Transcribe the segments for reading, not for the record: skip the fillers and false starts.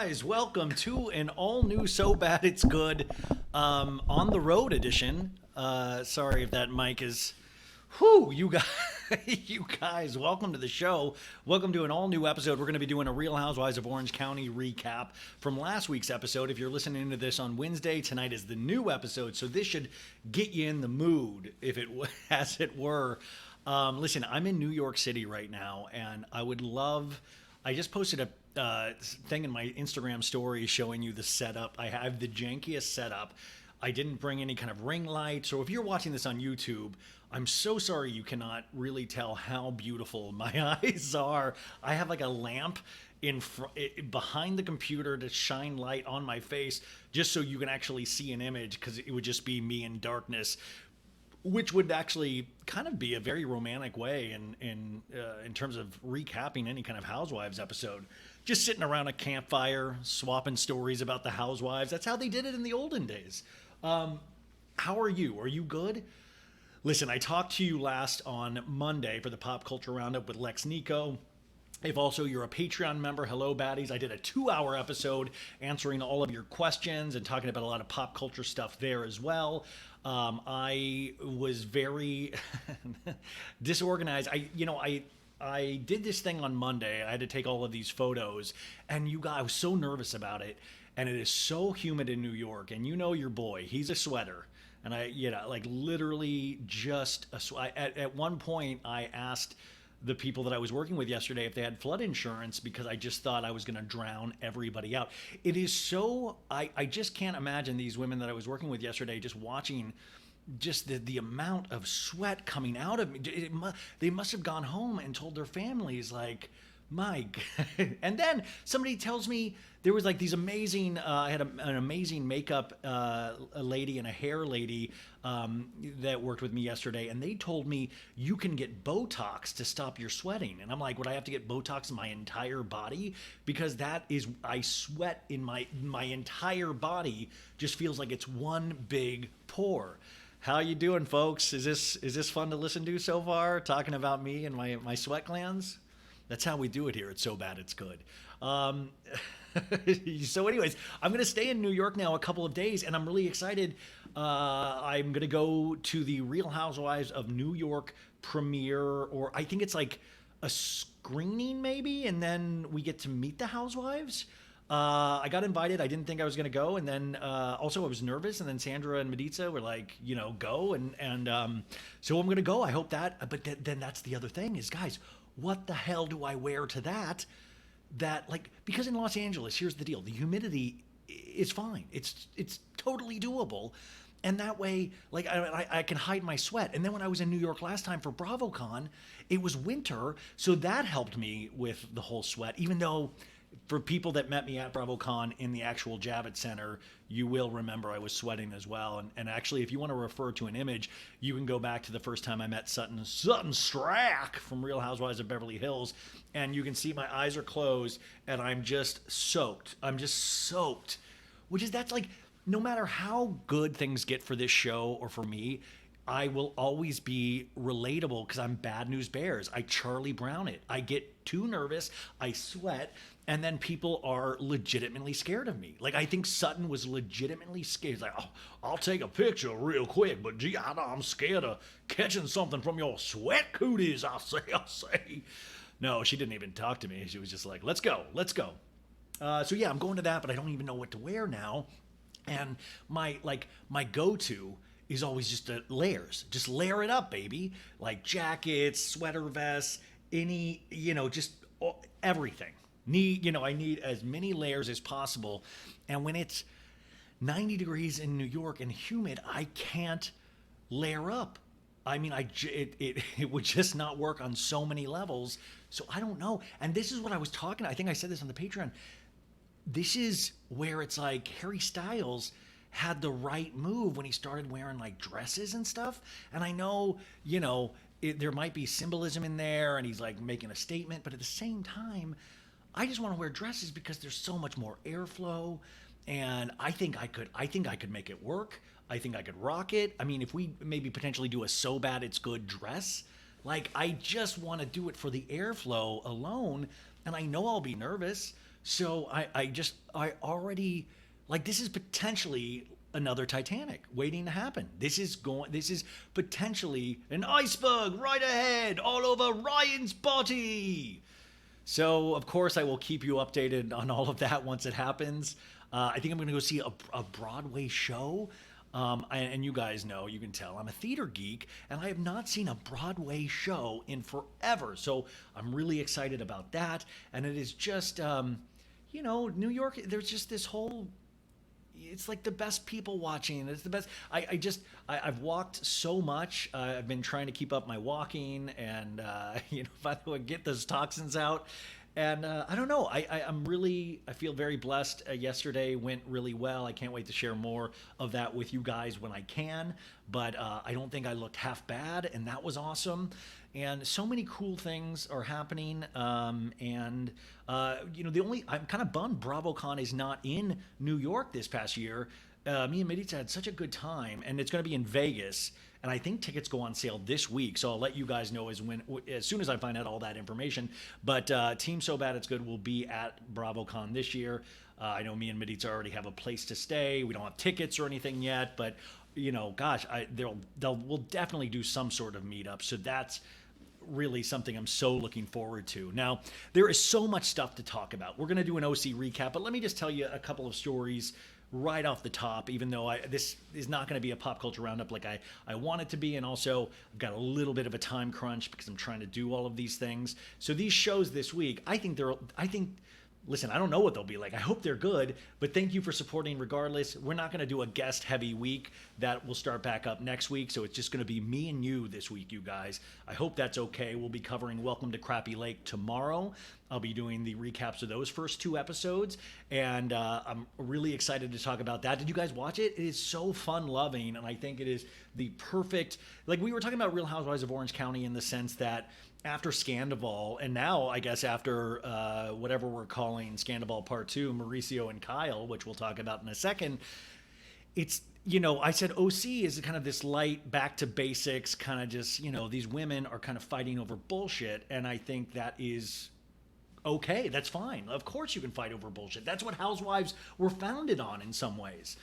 guys, welcome to an all new So Bad It's Good on the road edition. Sorry if that mic is. Whew, you guys, you guys, welcome to the show. Welcome to an all new episode. We're going to be doing a Real Housewives of Orange County recap from last week's episode. If you're listening to this on Wednesday, tonight is the new episode, so this should get you in the mood, if it as it were. Listen, I'm in New York City right now, and I would love. I just posted a thing in my Instagram story showing you the setup. I have the jankiest setup. I didn't bring any kind of ring light. So if you're watching this on YouTube, I'm so sorry you cannot really tell how beautiful my eyes are. I have like a lamp behind the computer to shine light on my face just so you can actually see an image, because it would just be me in darkness, which would actually kind of be a very romantic way in terms of recapping any kind of Housewives episode. Just sitting around a campfire, swapping stories about the Housewives. That's how they did it in the olden days. How are you? Are you good? Listen, I talked to you last on Monday for the Pop Culture Roundup with Lex Nico. If also you're a Patreon member, hello baddies. I did a 2-hour episode answering all of your questions and talking about a lot of pop culture stuff there as well. I was very disorganized. I did this thing on Monday. I had to take all of these photos, and I was so nervous about it. And it is so humid in New York, and you know your boy, he's a sweater. And like literally just a sweat. At one point, I asked the people that I was working with yesterday if they had flood insurance, because I just thought I was going to drown everybody out. It is so, I just can't imagine these women that I was working with yesterday just watching just the amount of sweat coming out of me. They must have gone home and told their families, like, Mike. And then somebody tells me there was like these amazing, I had an amazing makeup a lady and a hair lady that worked with me yesterday, and they told me you can get Botox to stop your sweating. And I'm like, would I have to get Botox in my entire body? Because I sweat in my entire body, just feels like it's one big pore. How you doing, folks? Is this fun to listen to so far? Talking about me and my sweat glands? That's how we do it here. It's So Bad It's Good. So anyways, I'm going to stay in New York now a couple of days, and I'm really excited. I'm going to go to the Real Housewives of New York premiere, or I think it's like a screening maybe, and then we get to meet the Housewives. I got invited. I didn't think I was going to go. And then also I was nervous. And then Sandra and Maritza were like, go. And so I'm going to go. I hope that. But then that's the other thing is, guys, what the hell do I wear to that? Because in Los Angeles, here's the deal. The humidity is fine. It's totally doable. And that way, like, I can hide my sweat. And then when I was in New York last time for BravoCon, it was winter. So that helped me with the whole sweat, even though for people that met me at BravoCon in the actual Javits Center, you will remember I was sweating as well. And actually, if you want to refer to an image, you can go back to the first time I met Sutton Strack from Real Housewives of Beverly Hills, and you can see my eyes are closed, and I'm just soaked. That's like, no matter how good things get for this show or for me, I will always be relatable because I'm Bad News Bears. I Charlie Brown it. I get too nervous. I sweat. And then people are legitimately scared of me. Like, I think Sutton was legitimately scared. He's like, oh, I'll take a picture real quick, but gee, I'm scared of catching something from your sweat cooties, I'll say. No, she didn't even talk to me. She was just like, let's go. So yeah, I'm going to that, but I don't even know what to wear now. And my go-to is always just layers. Just layer it up, baby. Like jackets, sweater vests, just everything. I need as many layers as possible. And when it's 90 degrees in New York and humid, I can't layer up. I mean, it would just not work on so many levels. So I don't know. And this is what I was talking. I think I said this on the Patreon. This is where it's like Harry Styles had the right move when he started wearing like dresses and stuff. And I know, there might be symbolism in there, and he's like making a statement, but at the same time, I just want to wear dresses because there's so much more airflow, and I think I could make it work. I think I could rock it. I mean, if we maybe potentially do a So Bad It's Good dress, like, I just want to do it for the airflow alone, and I know I'll be nervous, So I already, like, this is potentially another Titanic waiting to happen. This is potentially an iceberg right ahead, all over Ryan's body. So, of course, I will keep you updated on all of that once it happens. I think I'm going to go see a Broadway show. And you guys know, you can tell, I'm a theater geek, and I have not seen a Broadway show in forever. So I'm really excited about that. And it is just, New York, there's just this whole, it's like the best people watching. It's the best. I've walked so much. I've been trying to keep up my walking, and finally get those toxins out. And I don't know. I feel very blessed. Yesterday went really well. I can't wait to share more of that with you guys when I can. But I don't think I looked half bad, and that was awesome. And so many cool things are happening. I'm kind of bummed BravoCon is not in New York this past year. Me and Maritza had such a good time, and it's going to be in Vegas. And I think tickets go on sale this week, so I'll let you guys know as soon as I find out all that information. But Team So Bad It's Good will be at BravoCon this year. I know me and Maritza already have a place to stay. We don't have tickets or anything yet, but gosh, we'll definitely do some sort of meetup. So that's really something I'm so looking forward to. Now, there is so much stuff to talk about. We're going to do an OC recap, but let me just tell you a couple of stories right off the top, even though this is not going to be a pop culture roundup like I want it to be. And also, I've got a little bit of a time crunch because I'm trying to do all of these things. So these shows this week, listen, I don't know what they'll be like. I hope they're good, but thank you for supporting regardless. We're not going to do a guest heavy week. That will start back up next week. So it's just going to be me and you this week, you guys. I hope that's okay. We'll be covering Welcome to Crappy Lake tomorrow. I'll be doing the recaps of those first two episodes, and I'm really excited to talk about that. Did you guys watch it? It is so fun loving, and I think it is the perfect, like we were talking about Real Housewives of Orange County in the sense that after Scandival, and now I guess after whatever we're calling Scandival Part 2, Mauricio and Kyle, which we'll talk about in a second, it's, I said OC is kind of this light, back to basics, kind of just, these women are kind of fighting over bullshit, and I think that is okay. That's fine. Of course you can fight over bullshit. That's what Housewives were founded on in some ways.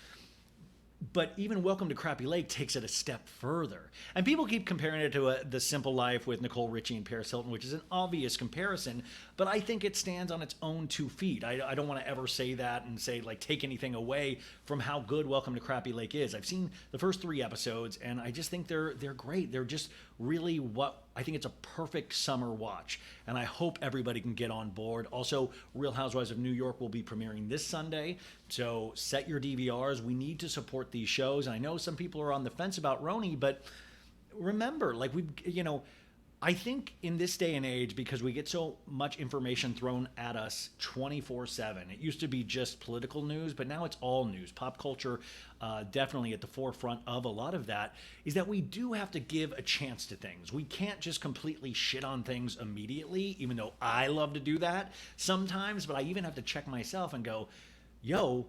But even Welcome to Crappy Lake takes it a step further. And people keep comparing it to The Simple Life with Nicole Richie and Paris Hilton, which is an obvious comparison, but I think it stands on its own 2 feet. I don't want to ever say that and say, like, take anything away from how good Welcome to Crappy Lake is. I've seen the first 3 episodes, and I just think they're great. They're just really I think it's a perfect summer watch, and I hope everybody can get on board. Also, Real Housewives of New York will be premiering this Sunday, so set your DVRs. We need to support these shows, and I know some people are on the fence about Roni, but remember, like, I think in this day and age, because we get so much information thrown at us 24/7, it used to be just political news, but now it's all news. Pop culture, definitely at the forefront of a lot of that, is that we do have to give a chance to things. We can't just completely shit on things immediately, even though I love to do that sometimes, but I even have to check myself and go, yo,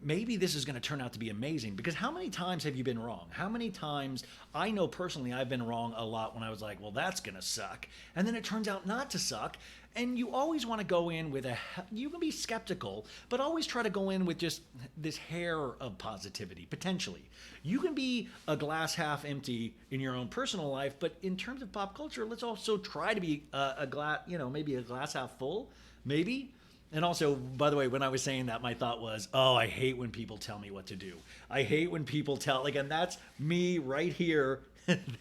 maybe this is going to turn out to be amazing. Because how many times have you been wrong? How many times, I know personally I've been wrong a lot when I was like, well, that's going to suck. And then it turns out not to suck. And you always want to go in with you can be skeptical, but always try to go in with just this hair of positivity, potentially. You can be a glass half empty in your own personal life, but in terms of pop culture, let's also try to be maybe a glass half full, maybe. And also, by the way, when I was saying that, my thought was, oh, I hate when people tell me what to do. I hate when people and that's me right here.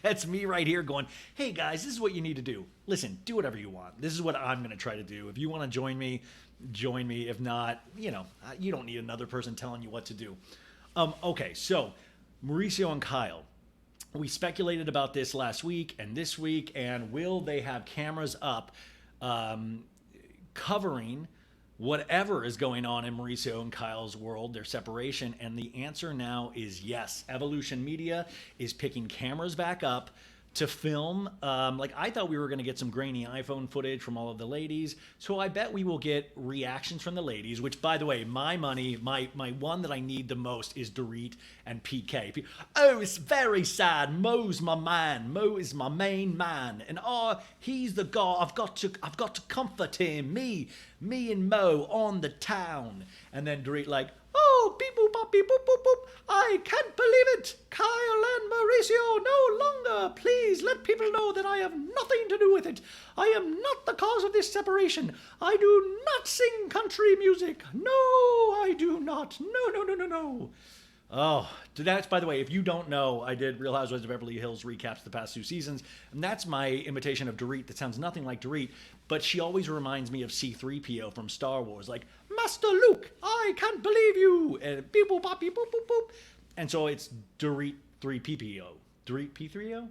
That's me right here going, hey guys, this is what you need to do. Listen, do whatever you want. This is what I'm going to try to do. If you want to join me, join me. If not, you don't need another person telling you what to do. Okay, so Mauricio and Kyle. We speculated about this last week and this week, and will they have cameras up covering whatever is going on in Mauricio and Kyle's world, their separation? And the answer now is yes. Evolution Media is picking cameras back up to film. Like, I thought we were going to get some grainy iPhone footage from all of the ladies. So I bet we will get reactions from the ladies, which, by the way, my money, my one that I need the most is Dorit and PK. Oh, it's very sad. Mo's my man. Mo is my main man. And he's the guy. I've got to comfort him. Me and Mo on the town. And then Dorit like, oh, beep boop bop beep boop boop boop. I can't believe it. Kyle and Mauricio no longer. Please let people know that I have nothing to do with it. I am not the cause of this separation. I do not sing country music. No, I do not. No. Oh, that's, by the way, if you don't know, I did Real Housewives of Beverly Hills recaps the past 2 seasons, and that's my imitation of Dorit that sounds nothing like Dorit, but she always reminds me of C-3PO from Star Wars, like, Master Luke, I can't believe you, and beep boop bop beep boop boop boop, and so it's Dorit 3PPO, Dorit P3O,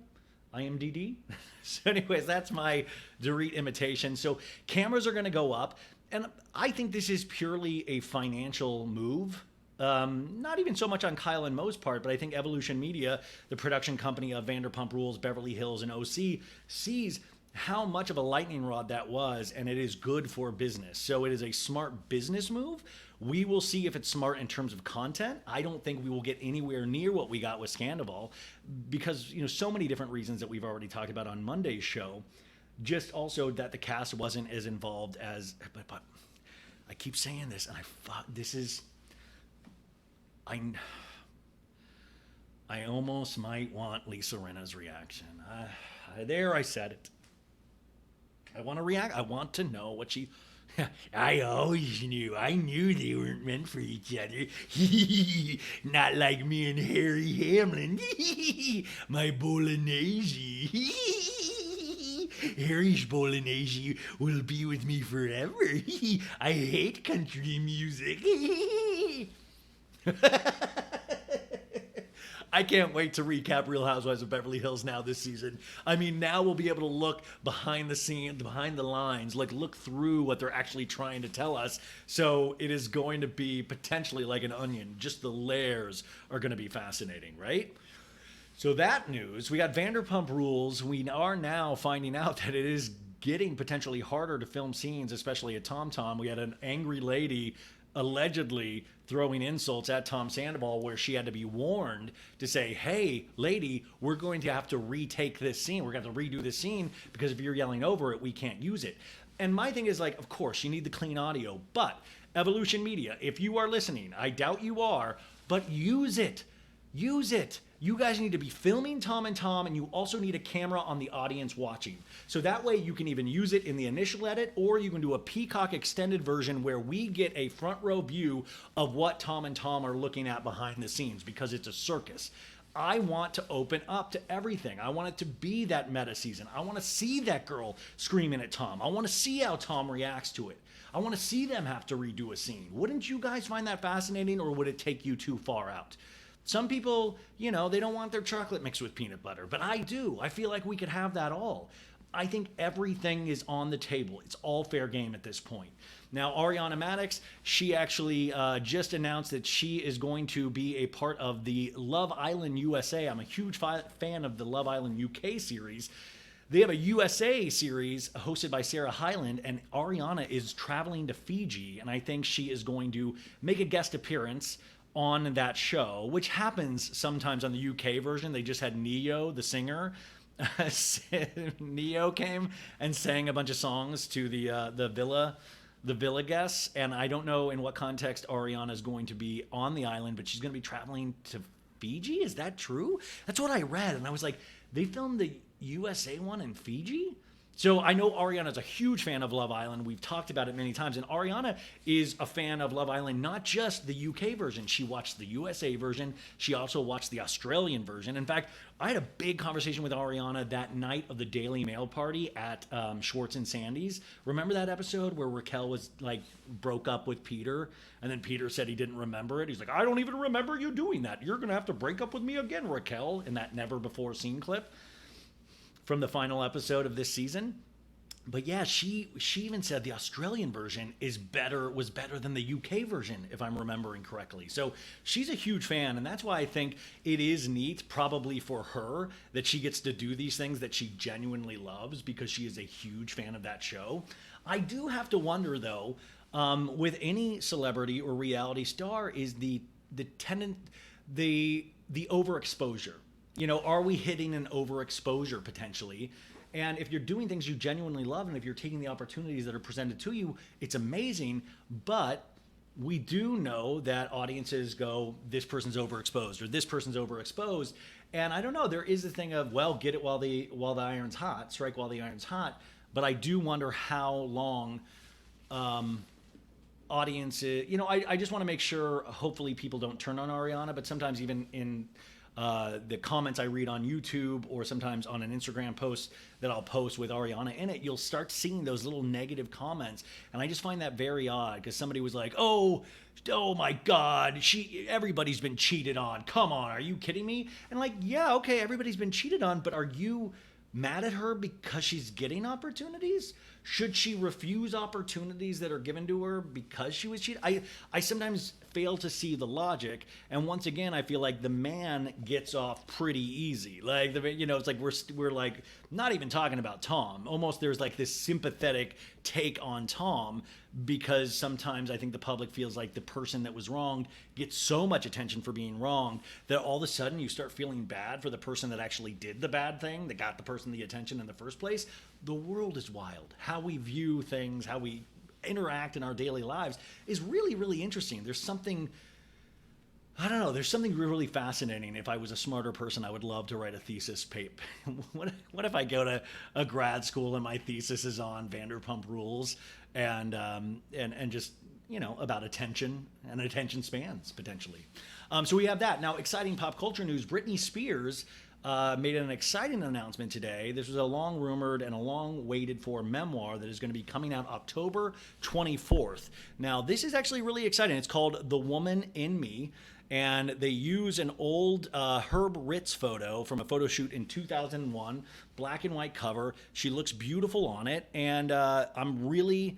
IMDD. So anyways, that's my Dorit imitation. So cameras are going to go up, and I think this is purely a financial move. Not even so much on Kyle and Mo's part, but I think Evolution Media, the production company of Vanderpump Rules, Beverly Hills, and OC, sees how much of a lightning rod that was, and it is good for business. So it is a smart business move. We will see if it's smart in terms of content. I don't think we will get anywhere near what we got with Scandival because, so many different reasons that we've already talked about on Monday's show. Just also that the cast wasn't as involved as, but I keep saying this, and I almost might want Lisa Rinna's reaction. There, I said it. I want to react. I want to know what she... I always knew. I knew they weren't meant for each other. Not like me and Harry Hamlin. My Bolognese. Harry's Bolognese will be with me forever. I hate country music. I can't wait to recap Real Housewives of Beverly Hills now this season. I mean, now we'll be able to look behind the scenes, behind the lines, like look through what they're actually trying to tell us. So it is going to be potentially like an onion. Just the layers are going to be fascinating, right? So that news, we got Vanderpump Rules. We are now finding out that it is getting potentially harder to film scenes, especially at Tom Tom. We had an angry lady allegedly throwing insults at Tom Sandoval where she had to be warned to say, hey, lady, we're going to have to retake this scene. We're going to have to redo this scene because if you're yelling over it, we can't use it. And my thing is like, of course, you need the clean audio, but Evolution Media, if you are listening, I doubt you are, but use it. Use it. You guys need to be filming Tom and Tom, and you also need a camera on the audience watching. So that way you can even use it in the initial edit, or you can do a Peacock extended version where we get a front row view of what Tom and Tom are looking at behind the scenes because it's a circus. I want to open up to everything. I want it to be that meta season. I want to see that girl screaming at Tom. I want to see how Tom reacts to it. I want to see them have to redo a scene. Wouldn't you guys find that fascinating, or would it take you too far out? Some people, they don't want their chocolate mixed with peanut butter, but I do. I feel like we could have that all. I think everything is on the table. It's all fair game at this point. Now, Ariana Madix, she actually just announced that she is going to be a part of the Love Island USA. I'm a huge fan of the Love Island UK series. They have a USA series hosted by Sarah Hyland, and Ariana is traveling to Fiji, and I think she is going to make a guest appearance on that show, which happens sometimes on the UK version. They just had Neo, the singer. Neo came and sang a bunch of songs to the villa guests, and I don't know in what context Ariana is going to be on the island, but she's going to be traveling to Fiji. Is that true? That's what I read, and I was like, they filmed the USA one in Fiji? So I know Ariana's a huge fan of Love Island. We've talked about it many times. And Ariana is a fan of Love Island, not just the UK version. She watched the USA version. She also watched the Australian version. In fact, I had a big conversation with Ariana that night of the Daily Mail party at Schwartz and Sandy's. Remember that episode where Raquel was like broke up with Peter? And then Peter said he didn't remember it. He's like, I don't even remember you doing that. You're going to have to break up with me again, Raquel, in that never before seen clip from the final episode of this season. but yeah, she even said the Australian version was better than the UK version, if I'm remembering correctly. So she's a huge fan, and that's why I think it is neat, probably for her, that she gets to do these things that she genuinely loves because she is a huge fan of that show. I do have to wonder though, with any celebrity or reality star, is the tenant the overexposure. Are we hitting an overexposure potentially? And if you're doing things you genuinely love, and if you're taking the opportunities that are presented to you, it's amazing. But we do know that audiences go, this person's overexposed or this person's overexposed. And I don't know, there is a thing of, well, get it while the iron's hot, strike while the iron's hot. But I do wonder how long audiences, I just want to make sure, hopefully people don't turn on Ariana, but sometimes even in the comments I read on YouTube or sometimes on an Instagram post that I'll post with Ariana in it, you'll start seeing those little negative comments. And I just find that very odd because somebody was like, oh my God, everybody's been cheated on. Come on, are you kidding me? And like, yeah, okay, everybody's been cheated on, but are you mad at her because she's getting opportunities? Should she refuse opportunities that are given to her because she was cheated? I sometimes fail to see the logic. And once again, I feel like the man gets off pretty easy. Like, it's like we're like not even talking about Tom. Almost there's like this sympathetic take on Tom because sometimes I think the public feels like the person that was wronged gets so much attention for being wrong that all of a sudden you start feeling bad for the person that actually did the bad thing, that got the person the attention in the first place. The world is wild. How we view things, how we interact in our daily lives is really, really interesting. There's something, I don't know, there's something really fascinating. If I was a smarter person, I would love to write a thesis paper. What if I go to a grad school and my thesis is on Vanderpump Rules and just, about attention and attention spans, potentially. So we have that. Now, exciting pop culture news. Britney Spears made an exciting announcement today. This was a long rumored and a long waited for memoir that is going to be coming out October 24th. Now, this is actually really exciting. It's called The Woman in Me. And they use an old Herb Ritz photo from a photo shoot in 2001, black and white cover. She looks beautiful on it. And I'm really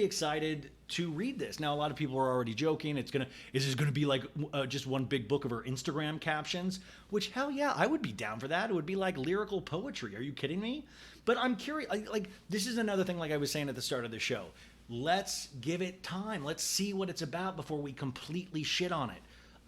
excited to read this. Now, a lot of people are already joking. Is this gonna be like just one big book of her Instagram captions? Which, hell yeah, I would be down for that. It would be like lyrical poetry. Are you kidding me? But I'm curious. Like, this is another thing, like I was saying at the start of the show. Let's give it time. Let's see what it's about before we completely shit on it.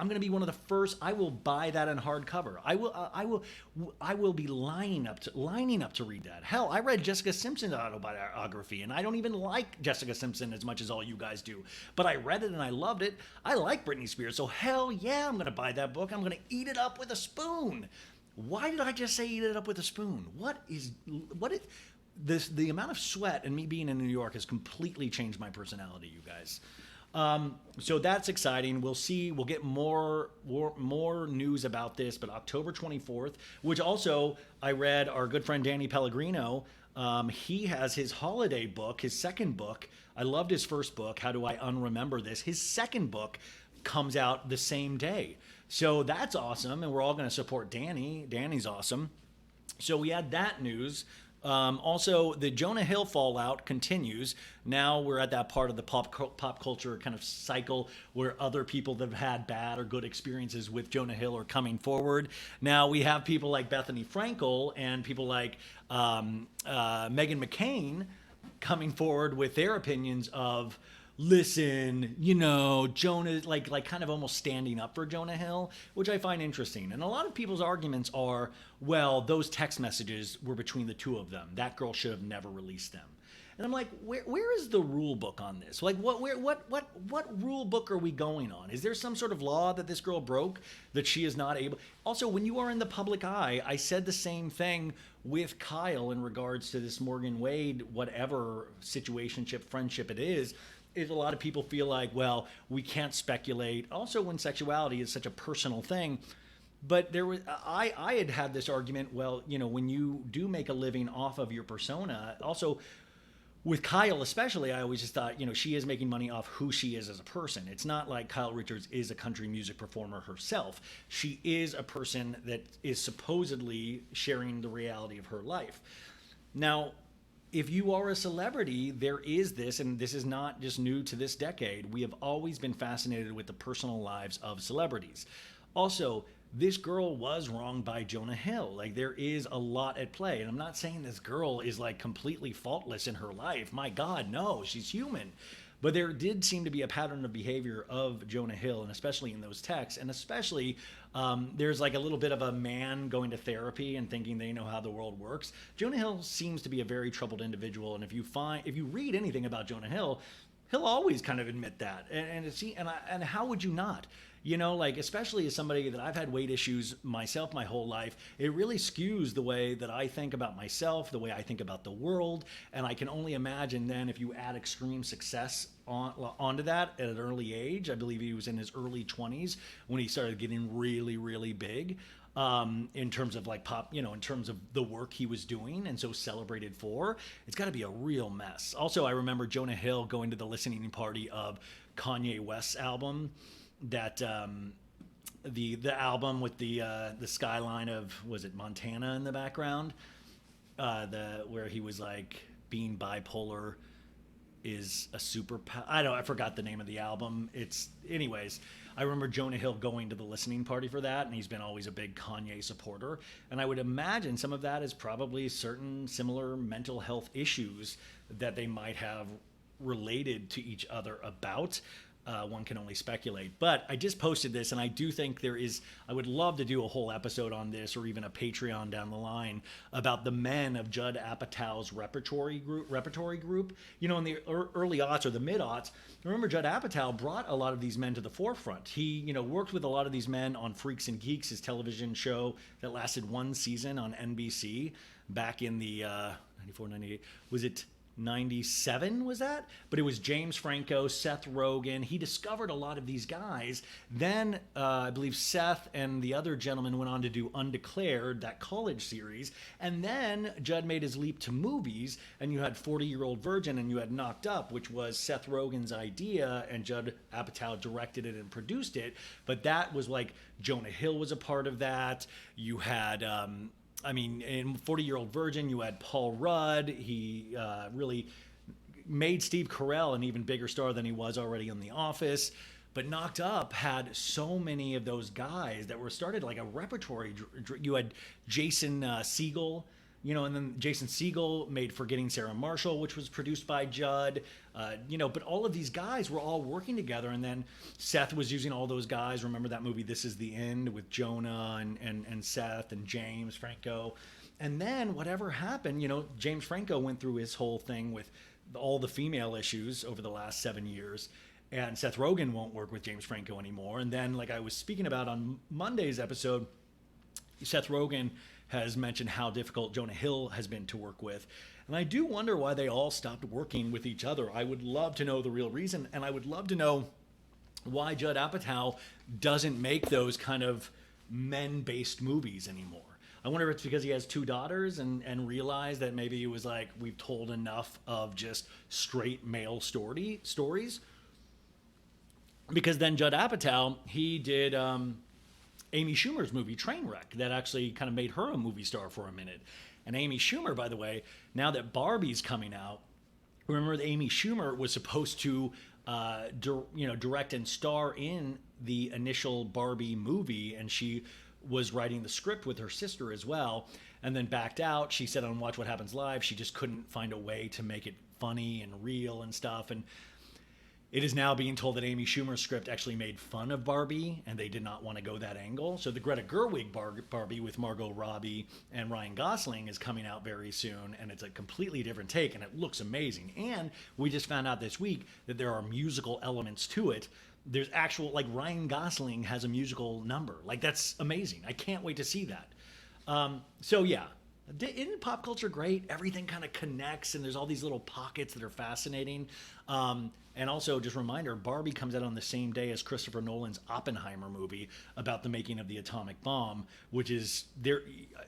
I'm going to be one of the first. I will buy that in hardcover. I will be lining up to read that. Hell, I read Jessica Simpson's autobiography, and I don't even like Jessica Simpson as much as all you guys do. But I read it and I loved it. I like Britney Spears, so hell yeah, I'm going to buy that book. I'm going to eat it up with a spoon. Why did I just say eat it up with a spoon? The amount of sweat and me being in New York has completely changed my personality, you guys. So that's exciting. We'll see. We'll get more news about this. But October 24th, which also I read our good friend Danny Pellegrino. He has his holiday book, his second book. I loved his first book. How do I unremember this? His second book comes out the same day. So that's awesome. And we're all going to support Danny. Danny's awesome. So we had that news. Also, the Jonah Hill fallout continues. Now we're at that part of the pop culture kind of cycle where other people that have had bad or good experiences with Jonah Hill are coming forward. Now we have people like Bethany Frankel and people like Meghan McCain coming forward with their opinions of, listen, Jonah, like kind of almost standing up for Jonah Hill, which I find interesting. And a lot of people's arguments are, well, those text messages were between the two of them. That girl should have never released them. And I'm like, where is the rule book on this? Like, what rule book are we going on? Is there some sort of law that this girl broke that she is not able? Also, when you are in the public eye, I said the same thing with Kyle in regards to this Morgan Wade, whatever situationship, friendship it is a lot of people feel like, well, we can't speculate. Also, when sexuality is such a personal thing. But I had this argument, well, when you do make a living off of your persona, also with Kyle especially, I always just thought, she is making money off who she is as a person. It's not like Kyle Richards is a country music performer herself. She is a person that is supposedly sharing the reality of her life. Now, if you are a celebrity, there is this, and this is not just new to this decade. We have always been fascinated with the personal lives of celebrities. Also, this girl was wronged by Jonah Hill. Like, there is a lot at play. And I'm not saying this girl is like completely faultless in her life. My God, no, she's human. But there did seem to be a pattern of behavior of Jonah Hill, and especially in those texts, and especially there's like a little bit of a man going to therapy and thinking they know how the world works. Jonah Hill seems to be a very troubled individual, and if you read anything about Jonah Hill, he'll always kind of admit that. And how would you not? You know, like, especially as somebody that I've had weight issues myself my whole life, it really skews the way that I think about myself, the way I think about the world. And I can only imagine then if you add extreme success onto that at an early age. I believe he was in his early 20s when he started getting really, really big. In terms of like pop, you know, in terms of the work he was doing and so celebrated for, it's got to be a real mess. Also, I remember Jonah Hill going to the listening party of Kanye West's album, that the album with the skyline of, was it Montana in the background, where he was like, being bipolar is a superpower. I forgot the name of the album. Anyways, I remember Jonah Hill going to the listening party for that, and he's been always a big Kanye supporter. And I would imagine some of that is probably certain similar mental health issues that they might have related to each other about. One can only speculate. But I just posted this, and I do think I would love to do a whole episode on this, or even a Patreon down the line, about the men of Judd Apatow's repertory group. You know, in the early aughts or the mid-aughts, remember Judd Apatow brought a lot of these men to the forefront. He, you know, worked with a lot of these men on Freaks and Geeks, his television show that lasted one season on NBC back in the 94, 98. Was it 97 was that? But it was James Franco, Seth Rogen. He discovered a lot of these guys. Then I believe Seth and the other gentleman went on to do Undeclared, that college series. And then Judd made his leap to movies, and you had 40-Year-Old Virgin, and you had Knocked Up, which was Seth Rogen's idea, and Judd Apatow directed it and produced it. But that was like, Jonah Hill was a part of that. You had in 40-Year-Old Virgin, you had Paul Rudd. He really made Steve Carell an even bigger star than he was already in The Office. But Knocked Up had so many of those guys that were started like a repertory. You had Jason Segel, you know, and then Jason Segel made Forgetting Sarah Marshall, which was produced by Judd. But all of these guys were all working together, and then Seth was using all those guys. Remember that movie This Is the End with Jonah and Seth and James Franco. And then whatever happened, you know, James Franco went through his whole thing with all the female issues over the last 7 years, and Seth Rogen won't work with James Franco anymore. And then, like I was speaking about on Monday's episode, Seth Rogen has mentioned how difficult Jonah Hill has been to work with. And I do wonder why they all stopped working with each other. I would love to know the real reason, and I would love to know why Judd Apatow doesn't make those kind of men-based movies anymore. I wonder if it's because he has 2 daughters and realized that maybe it was like, we've told enough of just straight male stories. Because then Judd Apatow, he did Amy Schumer's movie Trainwreck, that actually kind of made her a movie star for a minute. And Amy Schumer, by the way, now that Barbie's coming out, remember that Amy Schumer was supposed to direct and star in the initial Barbie movie, and she was writing the script with her sister as well, and then backed out. She said on Watch What Happens Live she just couldn't find a way to make it funny and real and stuff. And it is now being told that Amy Schumer's script actually made fun of Barbie, and they did not want to go that angle. So the Greta Gerwig Barbie with Margot Robbie and Ryan Gosling is coming out very soon, and it's a completely different take, and it looks amazing. And we just found out this week that there are musical elements to it. There's actual, like, Ryan Gosling has a musical number. Like, that's amazing. I can't wait to see that. So yeah. Isn't pop culture great? Everything kind of connects, and there's all these little pockets that are fascinating. And also, just a reminder, Barbie comes out on the same day as Christopher Nolan's Oppenheimer movie about the making of the atomic bomb, which is there.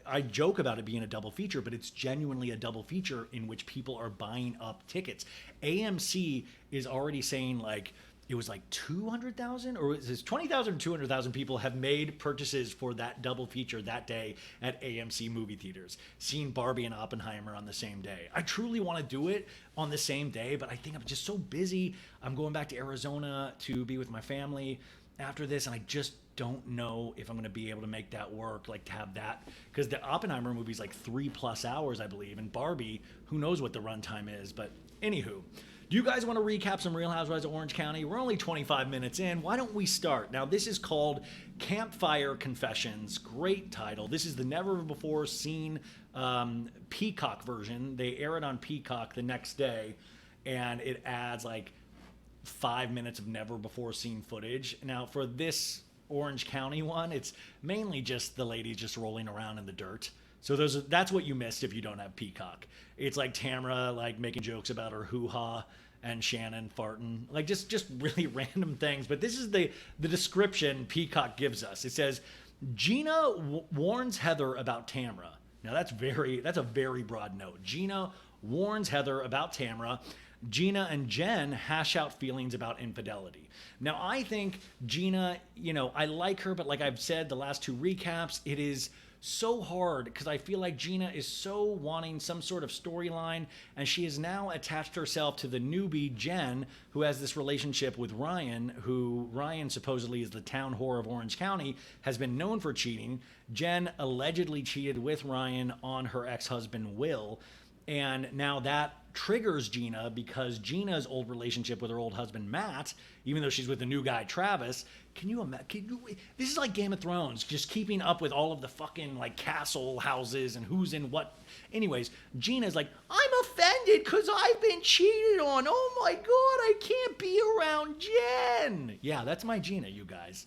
I joke about it being a double feature, but it's genuinely a double feature in which people are buying up tickets. AMC is already saying, like, it was like 200,000 or it says 20,000 or 200,000 people have made purchases for that double feature that day at AMC movie theaters, seeing Barbie and Oppenheimer on the same day. I truly want to do it on the same day, but I think I'm just so busy. I'm going back to Arizona to be with my family after this, and I just don't know if I'm going to be able to make that work, like to have that, because the Oppenheimer movie is like 3+ hours, I believe, and Barbie, who knows what the runtime is, but anywho. Do you guys want to recap some Real Housewives of Orange County? We're only 25 minutes in. Why don't we start? Now, this is called Campfire Confessions. Great title. This is the never before seen Peacock version. They air it on Peacock the next day, and it adds like 5 minutes of never before seen footage. Now, for this Orange County one, it's mainly just the ladies just rolling around in the dirt. So that's what you missed if you don't have Peacock. It's like Tamara like making jokes about her hoo-ha and Shannon farting, like just really random things. But this is the description Peacock gives us. It says Gina warns Heather about Tamara. Now that's a very broad note. Gina warns Heather about Tamara. Gina and Jen hash out feelings about infidelity. Now, I think Gina, I like her, but like I've said the last two recaps, it is so hard because I feel like Gina is so wanting some sort of storyline, and she has now attached herself to the newbie Jen, who has this relationship with Ryan, who Ryan supposedly is the town whore of Orange County, has been known for cheating. Jen allegedly cheated with Ryan on her ex-husband Will, and now that triggers Gina because Gina's old relationship with her old husband Matt, even though she's with the new guy Travis, can you imagine? This is like Game of Thrones, just keeping up with all of the fucking like castle houses and who's in what. Anyways, Gina's like, I'm offended because I've been cheated on. Oh my god, I can't be around Jen. Yeah, that's my Gina, you guys.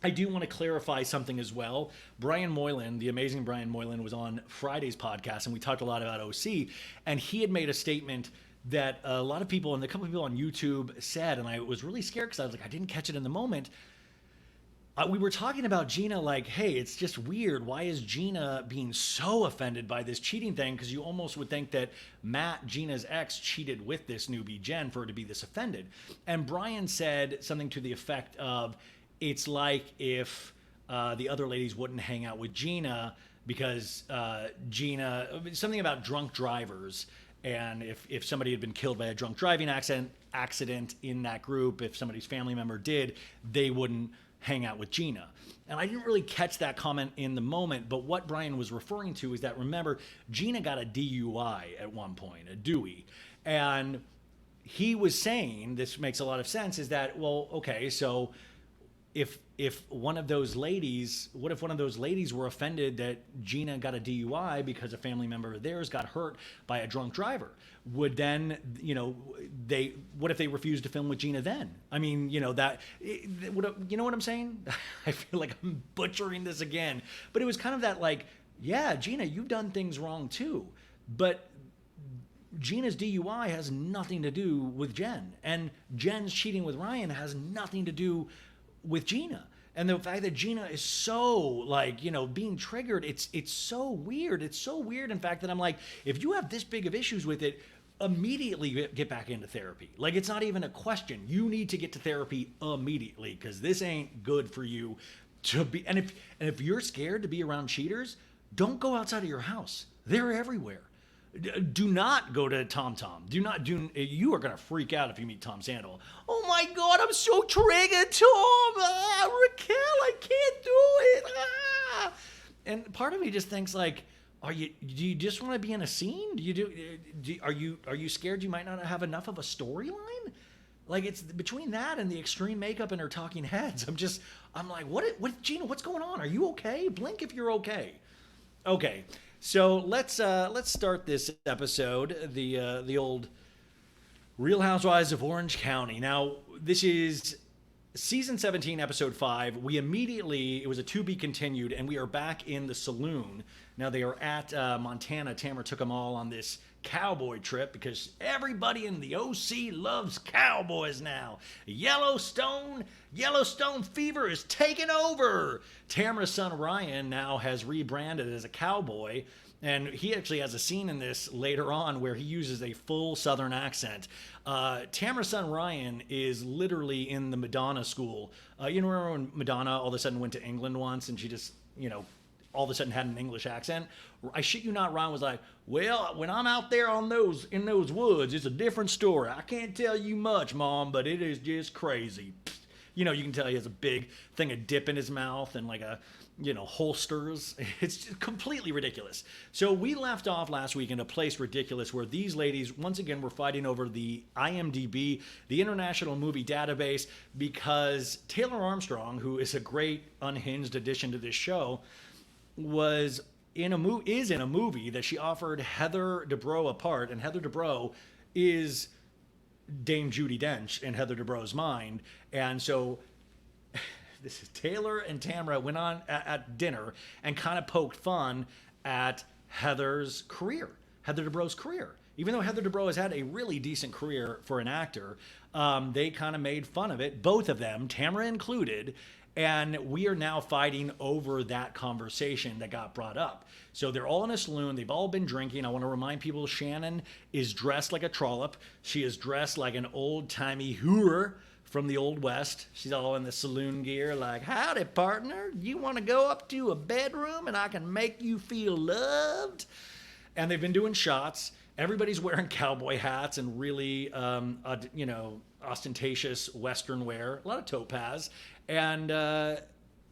I do want to clarify something as well. Brian Moylan, the amazing Brian Moylan, was on Friday's podcast, and we talked a lot about OC, and he had made a statement that a lot of people, and a couple of people on YouTube said, and I was really scared because I was like, I didn't catch it in the moment. We were talking about Gina like, hey, it's just weird. Why is Gina being so offended by this cheating thing? Because you almost would think that Matt, Gina's ex, cheated with this newbie Jen for her to be this offended. And Brian said something to the effect of, it's like if the other ladies wouldn't hang out with Gina because Gina, something about drunk drivers. And if somebody had been killed by a drunk driving accident in that group, if somebody's family member did, they wouldn't hang out with Gina. And I didn't really catch that comment in the moment, but what Brian was referring to is that, remember, Gina got a DUI at one point, a Dewey. And he was saying, this makes a lot of sense, is that, well, okay, so if one of those ladies, what if one of those ladies were offended that Gina got a DUI because a family member of theirs got hurt by a drunk driver? Would then, what if they refused to film with Gina then? I mean, you know what I'm saying? I feel like I'm butchering this again, but it was kind of that like, yeah, Gina, you've done things wrong too, but Gina's DUI has nothing to do with Jen, and Jen's cheating with Ryan has nothing to do with Gina. And the fact that Gina is so like, being triggered, it's so weird. It's so weird, in fact, that I'm like, if you have this big of issues with it, immediately get back into therapy. Like, it's not even a question. You need to get to therapy immediately, because this ain't good for you to be. And if you're scared to be around cheaters, don't go outside of your house. They're everywhere. Do not go to Tom Tom. You are going to freak out if you meet Tom Sandoval. Oh my God, I'm so triggered, Tom. Raquel, I can't do it. And part of me just thinks like, do you just want to be in a scene? Are you scared you might not have enough of a storyline? Like, it's between that and the extreme makeup and her talking heads. I'm like, what, Gina, what's going on? Are you okay? Blink if you're okay. Okay. So let's start this episode, the old Real Housewives of Orange County. Now, this is season 17, episode 5. It was a to be continued, and we are back in the saloon. Now, they are at Montana. Tamara took them all on this cowboy trip because everybody in the OC loves cowboys now. Yellowstone fever is taking over. Tamara's son Ryan now has rebranded as a cowboy, And he actually has a scene in this later on where he uses a full Southern accent. Tamara's son Ryan is literally in the Madonna school. You know, remember when Madonna all of a sudden went to England once and she just, all of a sudden had an English accent? I shit you not, Ryan was like, well, when I'm out there in those woods, it's a different story. I can't tell you much, Mom, but it is just crazy. You can tell he has a big thing of dip in his mouth and like a, holsters. It's just completely ridiculous. So we left off last week in a place ridiculous where these ladies, once again, were fighting over the IMDb, the International Movie Database, because Taylor Armstrong, who is a great unhinged addition to this show, is in a movie that she offered Heather Dubrow a part, and Heather Dubrow is Dame Judi Dench in Heather Dubrow's mind. And so this is Taylor and Tamara went on at dinner and kind of poked fun at Heather's career, Heather Dubrow's career. Even though Heather Dubrow has had a really decent career for an actor, they kind of made fun of it, both of them, Tamara included. And we are now fighting over that conversation that got brought up. So they're all in a saloon. They've all been drinking. I want to remind people Shannon is dressed like a trollop. She is dressed like an old-timey hooer from the Old West. She's all in the saloon gear like, howdy, partner. You want to go up to a bedroom and I can make you feel loved? And they've been doing shots. Everybody's wearing cowboy hats and really, ostentatious Western wear. A lot of topaz. And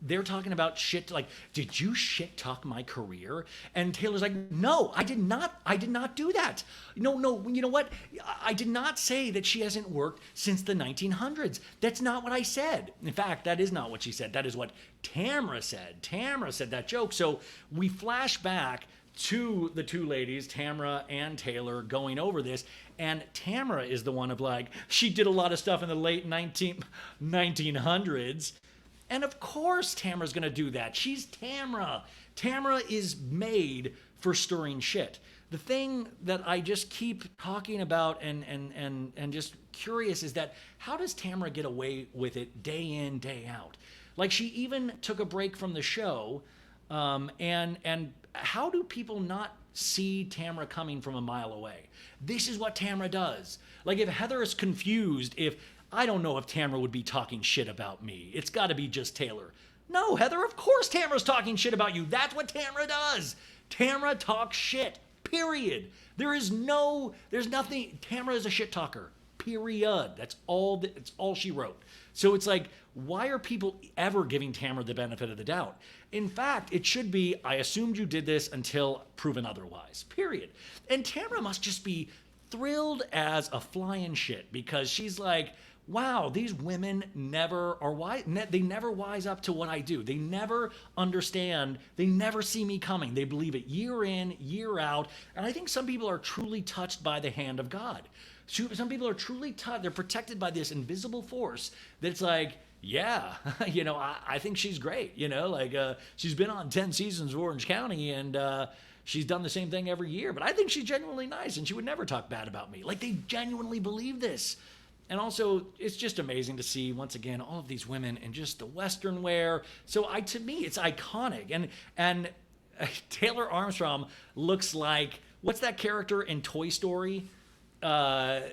they're talking about shit like, did you shit talk my career? And Taylor's like, no, I did not. I did not do that. No, you know what? I did not say that she hasn't worked since the 1900s. That's not what I said. In fact, that is not what she said. That is what Tamara said. Tamara said that joke. So we flash back to the two ladies, Tamara and Taylor, going over this. And Tamara is the one of like, she did a lot of stuff in the late 1900s. And of course Tamara's going to do that. She's Tamara. Tamara is made for stirring shit. The thing that I just keep talking about and just curious is that how does Tamara get away with it day in, day out? Like she even took a break from the show. And how do people not see Tamara coming from a mile away? This is what Tamara does. Like if Heather is confused, I don't know if Tamara would be talking shit about me. It's got to be just Taylor. No, Heather, of course Tamara's talking shit about you. That's what Tamara does. Tamara talks shit, period. There's nothing. Tamara is a shit talker, period. That's all she wrote. So it's like, why are people ever giving Tamara the benefit of the doubt? In fact, it should be, I assumed you did this until proven otherwise, period. And Tamara must just be thrilled as a flying shit because she's like, wow, these women never are wise. They never wise up to what I do. They never understand. They never see me coming. They believe it year in, year out. And I think some people are truly touched by the hand of God. Some people are truly touched. They're protected by this invisible force that's like, yeah, I think she's great. She's been on 10 seasons of Orange County and she's done the same thing every year. But I think she's genuinely nice and she would never talk bad about me. Like they genuinely believe this. And also, it's just amazing to see, once again, all of these women in just the Western wear. So to me, it's iconic. And Taylor Armstrong looks like, what's that character in Toy Story? The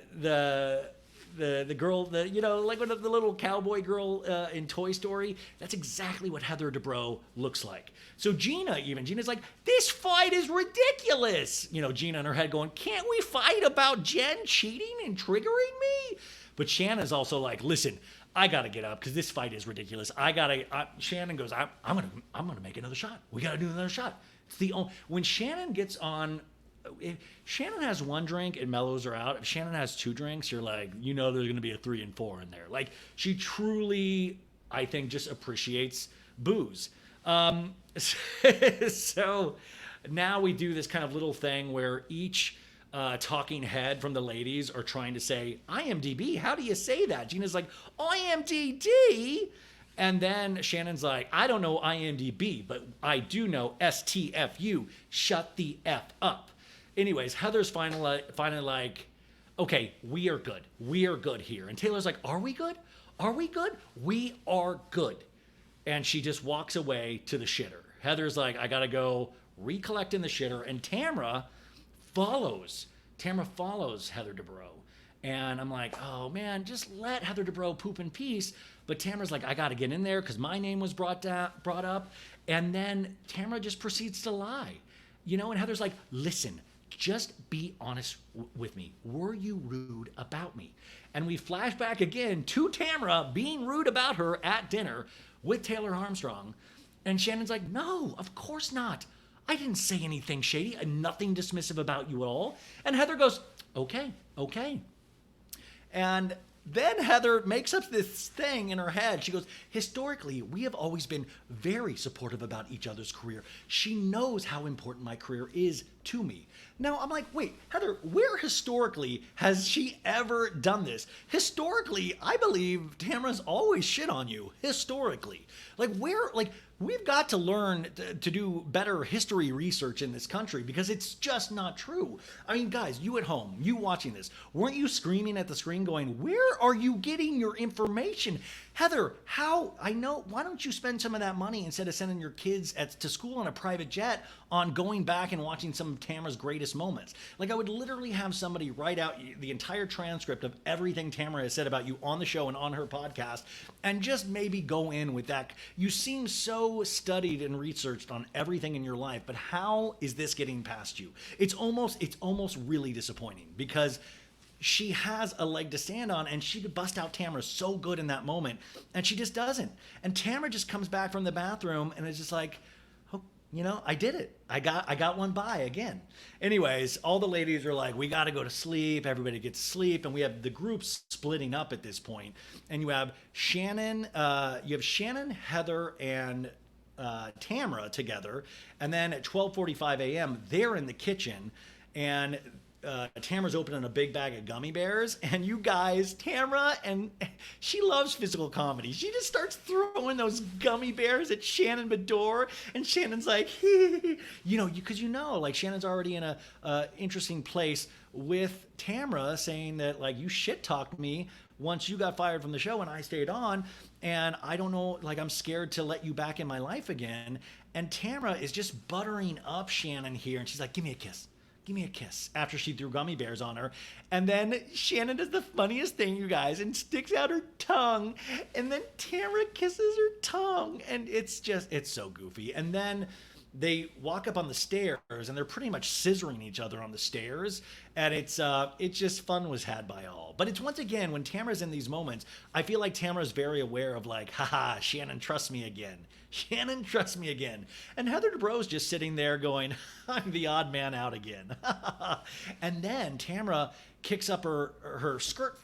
girl, like one of the little cowboy girl in Toy Story. That's exactly what Heather Dubrow looks like. So Gina's like, this fight is ridiculous. Gina in her head going, can't we fight about Jen cheating and triggering me? But Shannon's also like, listen, I gotta get up because this fight is ridiculous. Shannon goes, I'm gonna make another shot. We gotta do another shot. When Shannon gets on. If Shannon has one drink, it mellows her out. If Shannon has two drinks, you're like, there's going to be a 3 and 4 in there. Like, she truly, I think, just appreciates booze. So now we do this kind of little thing where each talking head from the ladies are trying to say, IMDb, how do you say that? Gina's like, IMDb? And then Shannon's like, I don't know IMDb, but I do know STFU, shut the F up. Anyways, Heather's finally like, okay, we are good. We are good here. And Taylor's like, are we good? Are we good? We are good. And she just walks away to the shitter. Heather's like, I got to go recollecting the shitter, and follows. Tamra follows Heather Dubrow. And I'm like, oh man, just let Heather Dubrow poop in peace. But Tamra's like, I got to get in there because my name was brought up. And then Tamra just proceeds to lie. And Heather's like, listen, just be honest with me. Were you rude about me? And we flash back again to Tamra being rude about her at dinner with Taylor Armstrong. And Shannon's like, no, of course not. I didn't say anything shady and nothing dismissive about you at all. And Heather goes, okay. And then Heather makes up this thing in her head. She goes, historically, we have always been very supportive about each other's career. She knows how important my career is to me. Now, I'm like, wait, Heather, where historically has she ever done this? Historically, I believe Tamra's always shit on you. Historically. We've got to learn to do better history research in this country because it's just not true. I mean, guys, you at home, you watching this, weren't you screaming at the screen going, where are you getting your information? Heather, why don't you spend some of that money instead of sending your kids to school on a private jet on going back and watching some of Tamra's greatest moments? Like, I would literally have somebody write out the entire transcript of everything Tamra has said about you on the show and on her podcast and just maybe go in with that. You seem so studied and researched on everything in your life, but how is this getting past you? It's almost really disappointing because she has a leg to stand on and she could bust out Tamra so good in that moment and she just doesn't. And Tamra just comes back from the bathroom and is just like, oh, I did it. I got one by again. Anyways, all the ladies are like, we got to go to sleep. Everybody gets to sleep. And we have the groups splitting up at this point. And you have Shannon, Heather, and Tamra together. And then at 12:45 a.m., they're in the kitchen and Tamra's opening a big bag of gummy bears, and you guys, Tamra, and she loves physical comedy. She just starts throwing those gummy bears at Shannon Bedore, and Shannon's like, because like Shannon's already in a interesting place with Tamra saying that like you shit talked me once you got fired from the show and I stayed on, and I don't know, like I'm scared to let you back in my life again. And Tamra is just buttering up Shannon here, and she's like, give me a kiss. Give me a kiss after she threw gummy bears on her. And then Shannon does the funniest thing, you guys, and sticks out her tongue. And then Tamra kisses her tongue. And it's so goofy. And then they walk up on the stairs and they're pretty much scissoring each other on the stairs. And it's just fun was had by all. But it's once again, when Tamra's in these moments, I feel like Tamra's very aware of like, haha, Shannon trusts me again. Shannon trusts me again. And Heather Dubrow's just sitting there going, I'm the odd man out again. And then Tamra kicks up her skirt,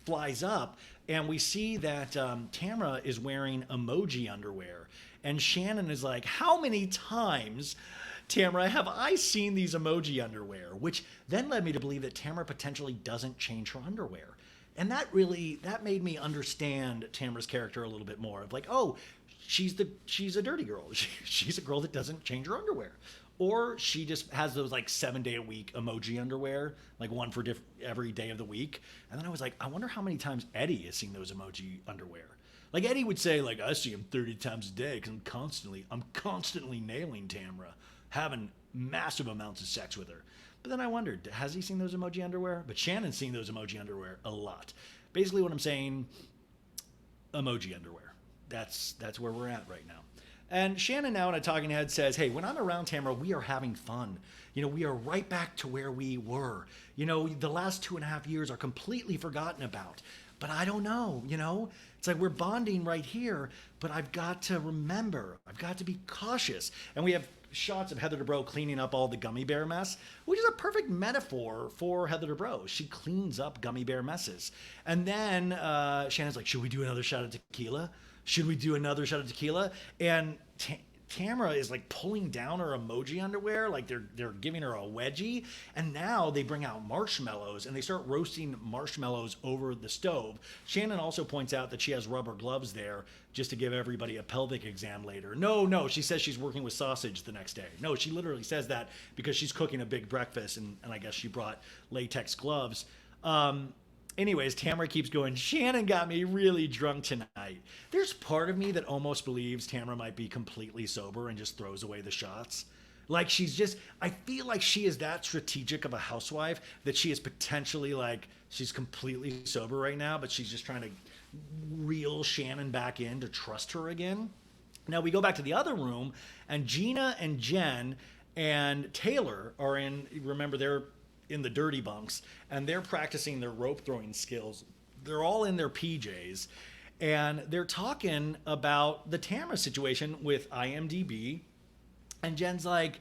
flies up, and we see that Tamra is wearing emoji underwear. And Shannon is like, how many times, Tamra, have I seen these emoji underwear? Which then led me to believe that Tamra potentially doesn't change her underwear. And that made me understand Tamra's character a little bit more of like, oh, she's a dirty girl. She's a girl that doesn't change her underwear. Or she just has those like 7-day-a-week emoji underwear, like one for every day of the week. And then I was like, I wonder how many times Eddie has seen those emoji underwear. Like Eddie would say, like, I see him 30 times a day because I'm constantly nailing Tamra, having massive amounts of sex with her. But then I wondered, has he seen those emoji underwear? But Shannon's seen those emoji underwear a lot. Basically what I'm saying, emoji underwear. That's where we're at right now. And Shannon now in a talking head says, hey, when I'm around Tamra, we are having fun. We are right back to where we were. The last 2.5 years are completely forgotten about. But I don't know, It's like we're bonding right here, but I've got to remember. I've got to be cautious. And we have shots of Heather Dubrow cleaning up all the gummy bear mess, which is a perfect metaphor for Heather Dubrow. She cleans up gummy bear messes. And then Shannon's like, should we do another shot of tequila? Should we do another shot of tequila? And Tamra is like pulling down her emoji underwear, like they're giving her a wedgie. And now they bring out marshmallows and they start roasting marshmallows over the stove. Shannon also points out that she has rubber gloves there just to give everybody a pelvic exam later. No, she says she's working with sausage the next day. No, she literally says that because she's cooking a big breakfast and I guess she brought latex gloves. Anyways, Tamra keeps going, Shannon got me really drunk tonight. There's part of me that almost believes Tamra might be completely sober and just throws away the shots. Like she's just, I feel like she is that strategic of a housewife that she is potentially like, she's completely sober right now, but she's just trying to reel Shannon back in to trust her again. Now we go back to the other room, and Gina and Jen and Taylor are in, remember, they're in the dirty bunks, and they're practicing their rope throwing skills. They're all in their PJs, and they're talking about the Tamara situation with IMDb. And Jen's like,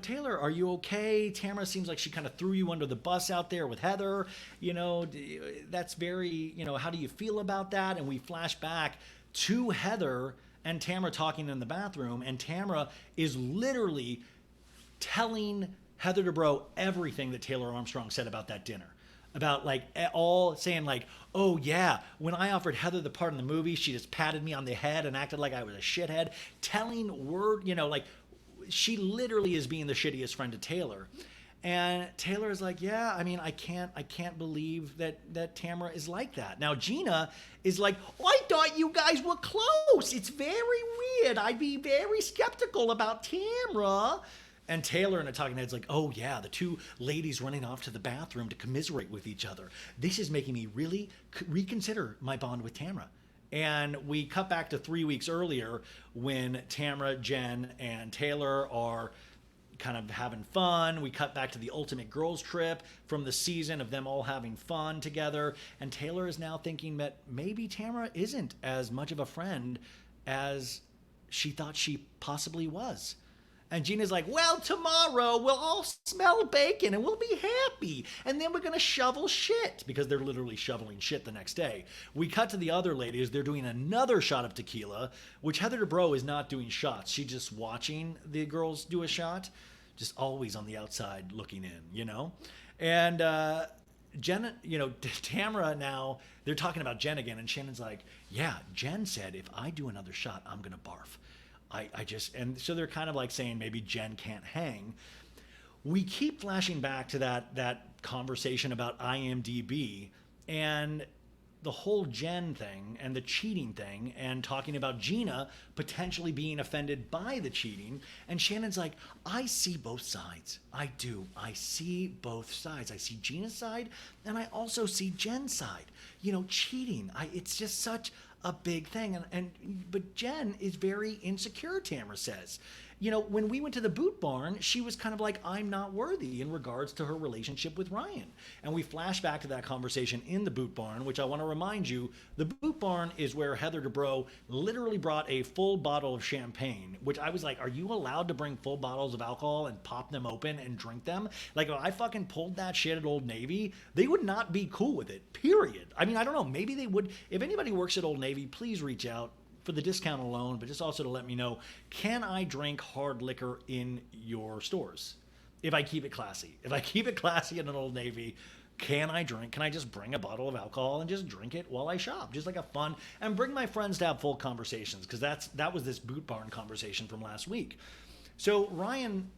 Taylor, are you okay? Tamara seems like she kind of threw you under the bus out there with Heather. That's very, how do you feel about that? And we flash back to Heather and Tamara talking in the bathroom. And Tamara is literally telling Heather Dubrow everything that Taylor Armstrong said about that dinner. About like all saying like, oh yeah, when I offered Heather the part in the movie, she just patted me on the head and acted like I was a shithead. Telling word, like she literally is being the shittiest friend to Taylor. And Taylor is like, yeah, I mean, I can't believe that Tamara is like that. Now Gina is like, oh, I thought you guys were close. It's very weird. I'd be very skeptical about Tamara. And Taylor in a talking head's like, oh yeah, the two ladies running off to the bathroom to commiserate with each other. This is making me really reconsider my bond with Tamara. And we cut back to 3 weeks earlier when Tamara, Jen, and Taylor are kind of having fun. We cut back to the ultimate girls trip from the season of them all having fun together. And Taylor is now thinking that maybe Tamara isn't as much of a friend as she thought she possibly was. And Gina's like, well, tomorrow we'll all smell bacon and we'll be happy. And then we're going to shovel shit, because they're literally shoveling shit the next day. We cut to the other ladies. They're doing another shot of tequila, which Heather Dubrow is not doing shots. She's just watching the girls do a shot, just always on the outside looking in, And Jen, Tamara now, they're talking about Jen again. And Shannon's like, yeah, Jen said, if I do another shot, I'm going to barf. And so they're kind of like saying maybe Jen can't hang. We keep flashing back to that conversation about IMDb and the whole Jen thing and the cheating thing, and talking about Gina potentially being offended by the cheating. And Shannon's like, I see both sides. I do. I see both sides. I see Gina's side, and I also see Jen's side. Cheating. It's just such a big thing. But Jen is very insecure, Tamara says. When we went to the boot barn, she was kind of like, I'm not worthy in regards to her relationship with Ryan. And we flash back to that conversation in the boot barn, which I want to remind you, the boot barn is where Heather Dubrow literally brought a full bottle of champagne, which I was like, are you allowed to bring full bottles of alcohol and pop them open and drink them? Like, if I fucking pulled that shit at Old Navy, they would not be cool with it, period. I mean, I don't know, maybe they would. If anybody works at Old Navy, please reach out for the discount alone, but just also to let me know, can I drink hard liquor in your stores? If I keep it classy. If I keep it classy in an Old Navy, can I drink? Can I just bring a bottle of alcohol and just drink it while I shop? Just like a fun, and bring my friends to have full conversations, because that was this boot barn conversation from last week. So Ryan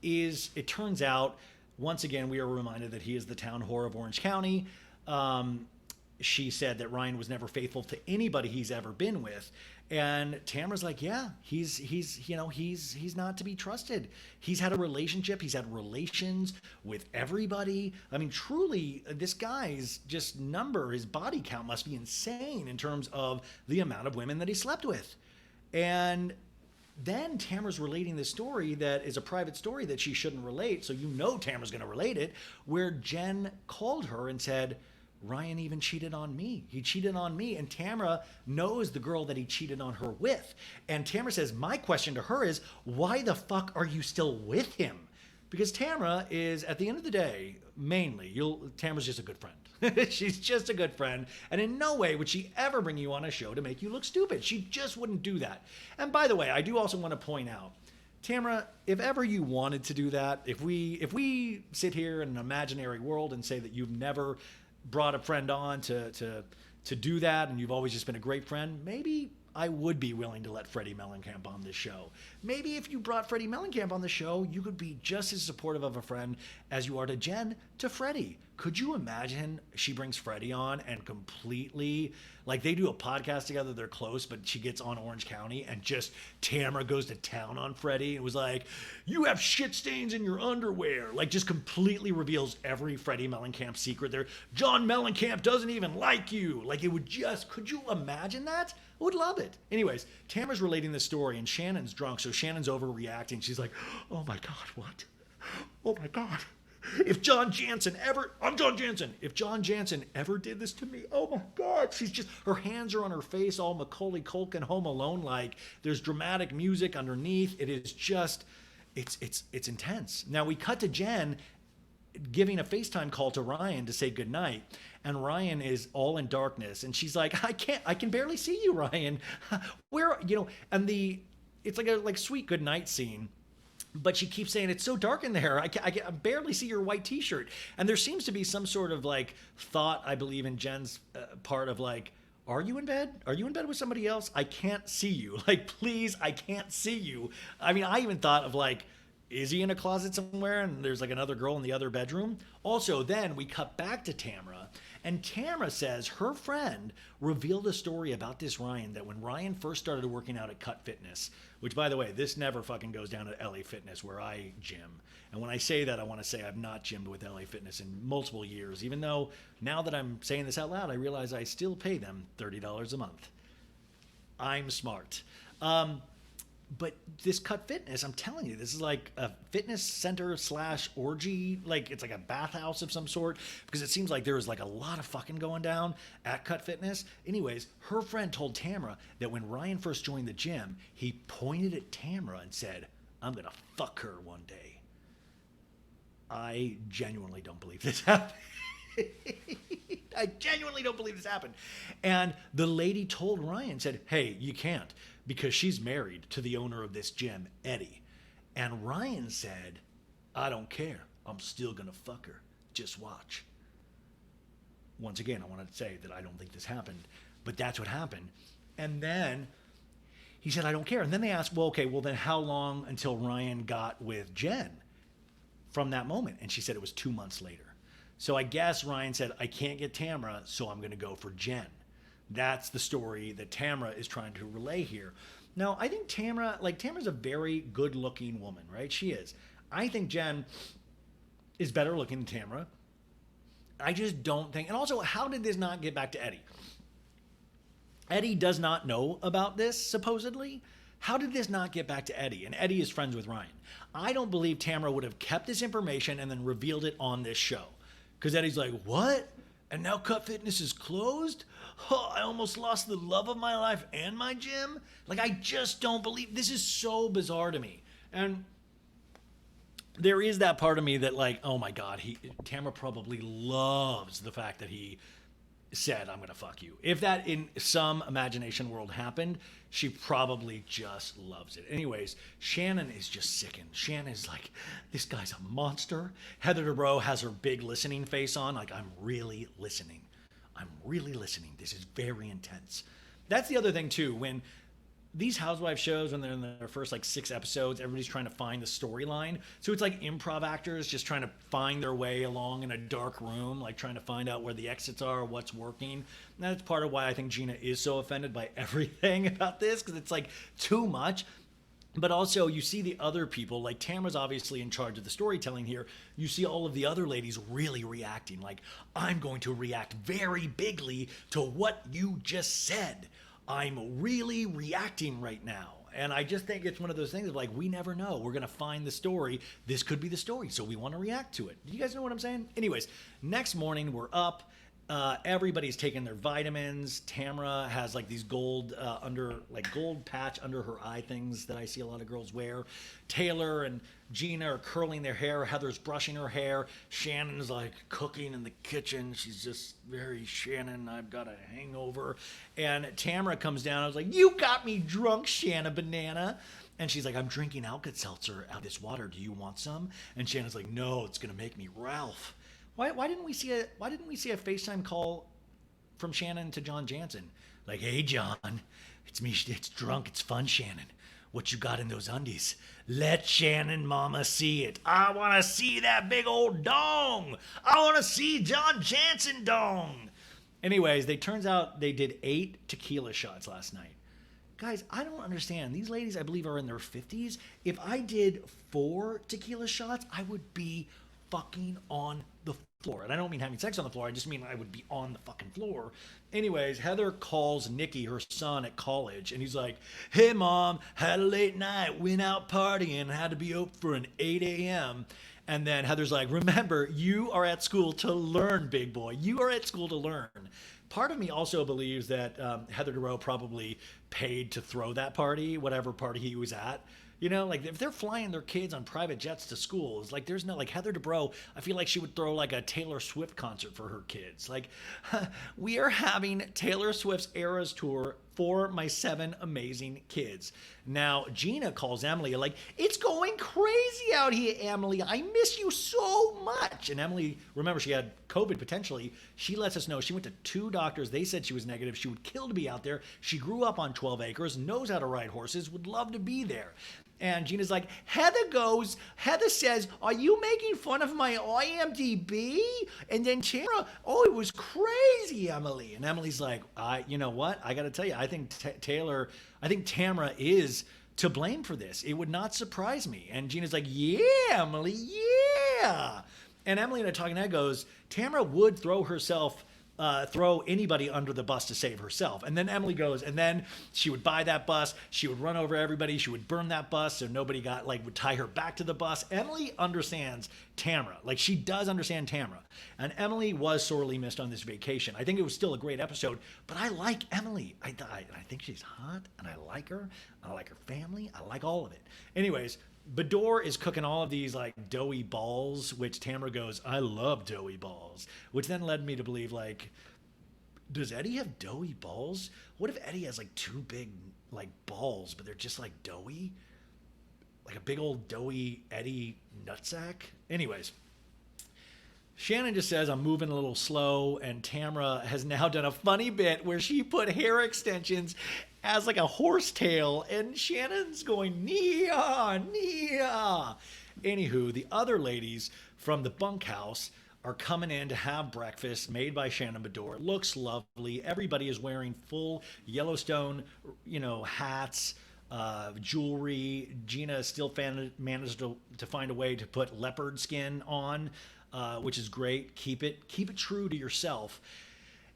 is, it turns out, once again, we are reminded that he is the town whore of Orange County. She said that Ryan was never faithful to anybody he's ever been with. And Tamara's like, yeah, he's not to be trusted. He's had a relationship. He's had relations with everybody. I mean, truly, this guy's just his body count must be insane in terms of the amount of women that he slept with. And then Tamara's relating this story that is a private story that she shouldn't relate. So Tamara's going to relate it, where Jen called her and said, Ryan even cheated on me. He cheated on me. And Tamara knows the girl that he cheated on her with. And Tamara says, my question to her is, why the fuck are you still with him? Because Tamara is, at the end of the day, mainly, Tamara's just a good friend. She's just a good friend. And in no way would she ever bring you on a show to make you look stupid. She just wouldn't do that. And by the way, I do also want to point out, Tamara, if ever you wanted to do that, if we sit here in an imaginary world and say that you've never brought a friend on to do that, and you've always just been a great friend, maybe I would be willing to let Freddie Mellencamp on this show. Maybe if you brought Freddie Mellencamp on the show, you could be just as supportive of a friend as you are to Jen to Freddie. Could you imagine she brings Freddie on and completely, like they do a podcast together, they're close, but she gets on Orange County and just Tamara goes to town on Freddie and was like, you have shit stains in your underwear. Like just completely reveals every Freddie Mellencamp secret there. John Mellencamp doesn't even like you. Like it would just, could you imagine that? I would love it. Anyways, Tamara's relating the story and Shannon's drunk, so Shannon's overreacting. She's like, oh my God, what? Oh my God. If John Jansen ever, I'm John Jansen. If John Jansen ever did this to me, oh my God. She's just, her hands are on her face, all Macaulay Culkin Home Alone like. There's dramatic music underneath. It is just, it's intense. Now we cut to Jen giving a FaceTime call to Ryan to say goodnight. And Ryan is all in darkness. And she's like, I can barely see you, Ryan. Where, and it's like a sweet goodnight scene. But she keeps saying, it's so dark in there. I barely see your white t-shirt. And there seems to be some sort of thought, I believe, in Jen's part of are you in bed? Are you in bed with somebody else? I can't see you. Please, I can't see you. I mean, I even thought of is he in a closet somewhere and there's another girl in the other bedroom? Also, then we cut back to Tamara. And Tamara says her friend revealed a story about this Ryan that when Ryan first started working out at Cut Fitness, which by the way, this never fucking goes down at LA Fitness where I gym. And when I say that, I want to say I've not gymmed with LA Fitness in multiple years, even though now that I'm saying this out loud, I realize I still pay them $30 a month. I'm smart. But this Cut Fitness, I'm telling you, this is like a fitness center / orgy. It's like a bathhouse of some sort because it seems like there is a lot of fucking going down at Cut Fitness. Anyways, her friend told Tamara that when Ryan first joined the gym, he pointed at Tamara and said, I'm going to fuck her one day. I genuinely don't believe this happened. I genuinely don't believe this happened. And the lady told Ryan, said, hey, you can't because she's married to the owner of this gym, Eddie. And Ryan said, I don't care. I'm still going to fuck her. Just watch. Once again, I want to say that I don't think this happened, but that's what happened. And then he said, I don't care. And then they asked, well, then how long until Ryan got with Jen from that moment? And she said it was 2 months later. So I guess Ryan said, I can't get Tamara, so I'm going to go for Jen. That's the story that Tamara is trying to relay here. Now, I think Tamara's a very good-looking woman, right? She is. I think Jen is better looking than Tamara. I just don't think, and also, how did this not get back to Eddie? Eddie does not know about this, supposedly. How did this not get back to Eddie? And Eddie is friends with Ryan. I don't believe Tamara would have kept this information and then revealed it on this show. Because Eddie's like, what? And now Cut Fitness is closed? Oh, I almost lost the love of my life and my gym? I just don't believe. This is so bizarre to me. And there is that part of me that oh my God, Tamara probably loves the fact that he said, I'm going to fuck you. If that in some imagination world happened, she probably just loves it. Anyways, Shannon is just sickened. Shannon is like, this guy's a monster. Heather Dubrow has her big listening face on. I'm really listening. I'm really listening. This is very intense. That's the other thing too. When these Housewives shows, when they're in their first 6 episodes, everybody's trying to find the storyline. So it's like improv actors just trying to find their way along in a dark room, trying to find out where the exits are, what's working. And that's part of why I think Gina is so offended by everything about this, because it's too much. But also you see the other people, Tamara's obviously in charge of the storytelling here. You see all of the other ladies really reacting, I'm going to react very bigly to what you just said. I'm really reacting right now. And I just think it's one of those things of we never know. We're going to find the story. This could be the story. So we want to react to it. Do you guys know what I'm saying? Anyways, next morning we're up. Everybody's taking their vitamins. Tamara has these gold gold patch under her eye things that I see a lot of girls wear. Taylor and Gina are curling their hair. Heather's brushing her hair. Shannon's cooking in the kitchen. She's just very Shannon. I've got a hangover. And Tamara comes down. I was like, you got me drunk, Shanna Banana. And she's like, I'm drinking Alka-Seltzer out of this water. Do you want some? And Shannon's like, no, it's gonna make me Ralph. Why didn't we see a FaceTime call from Shannon to John Jansen? Like, hey, John, it's me. It's drunk. It's fun, Shannon. What you got in those undies? Let Shannon Mama see it. I want to see that big old dong. I want to see John Jansen dong. Anyways, they turns out they did 8 tequila shots last night. Guys, I don't understand. These ladies, I believe, are in their 50s. If I did 4 tequila shots, I would be fucking on the floor. And I don't mean having sex on the floor. I just mean I would be on the fucking floor. Anyways, Heather calls Nikki, her son, at college, and he's like, hey, Mom, had a late night, went out partying, had to be up for an 8 a.m., and then Heather's like, remember, you are at school to learn, big boy. You are at school to learn. Part of me also believes that Heather Dubrow probably paid to throw that party, whatever party he was at. You know, like if they're flying their kids on private jets to schools, like there's no, like Heather Dubrow, I feel like she would throw like a Taylor Swift concert for her kids. Like, we are having Taylor Swift's Eras Tour for my 7 amazing kids. Now, Gina calls Emily, like, it's going crazy out here, Emily. I miss you so much. And Emily, remember, she had COVID potentially. She lets us know she went to 2 doctors. They said she was negative. She would kill to be out there. She grew up on 12 acres, knows how to ride horses, would love to be there. And Gina's like, Heather says, are you making fun of my IMDb? And then Tamara, oh, it was crazy, Emily. And Emily's like, you know what? I got to tell you, I think Tamara is to blame for this. It would not surprise me. And Gina's like, yeah, Emily, yeah. And Emily in a talking head goes, Tamara would throw anybody under the bus to save herself. And then Emily goes, and then she would buy that bus. She would run over everybody. She would burn that bus so nobody would tie her back to the bus. Emily understands Tamara. Like, she does understand Tamara. And Emily was sorely missed on this vacation. I think it was still a great episode, but I like Emily. I think she's hot, and I like her. I like her family. I like all of it. Anyways, Bador is cooking all of these like doughy balls, which Tamara goes, I love doughy balls, which then led me to believe, like, does Eddie have doughy balls? What if Eddie has like 2 big like balls, but they're just like doughy? Like a big old doughy Eddie nutsack? Anyways, Shannon just says, I'm moving a little slow, and Tamara has now done a funny bit where she put hair extensions as like a horse tail, and Shannon's going, Nia, Nia. Anywho, the other ladies from the bunkhouse are coming in to have breakfast made by Shannon Bador. It looks lovely. Everybody is wearing full Yellowstone, hats, jewelry. Gina still managed to find a way to put leopard skin on, which is great. Keep it true to yourself.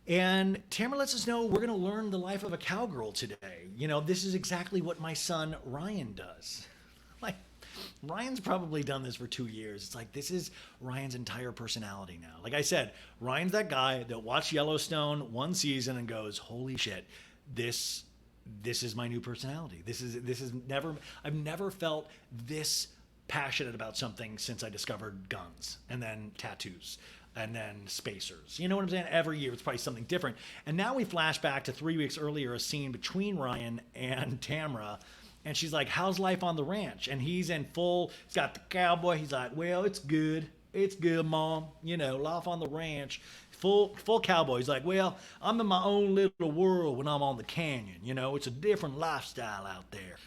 And Tamara lets us know we're going to learn the life of a cowgirl today. This is exactly what my son Ryan does. Like, Ryan's probably done this for 2 years. It's like, this is Ryan's entire personality now. Like I said, Ryan's that guy that watched Yellowstone 1 season and goes, holy shit, this is my new personality. I've never felt this passionate about something since I discovered guns and then tattoos and then spacers. You know what I'm saying? Every year it's probably something different. And now we flash back to 3 weeks earlier, a scene between Ryan and Tamara. And she's like, how's life on the ranch? And he's in full, he's got the cowboy. He's like, well, it's good. It's good, Mom. Life on the ranch. Full cowboy. He's like, well, I'm in my own little world when I'm on the canyon. It's a different lifestyle out there.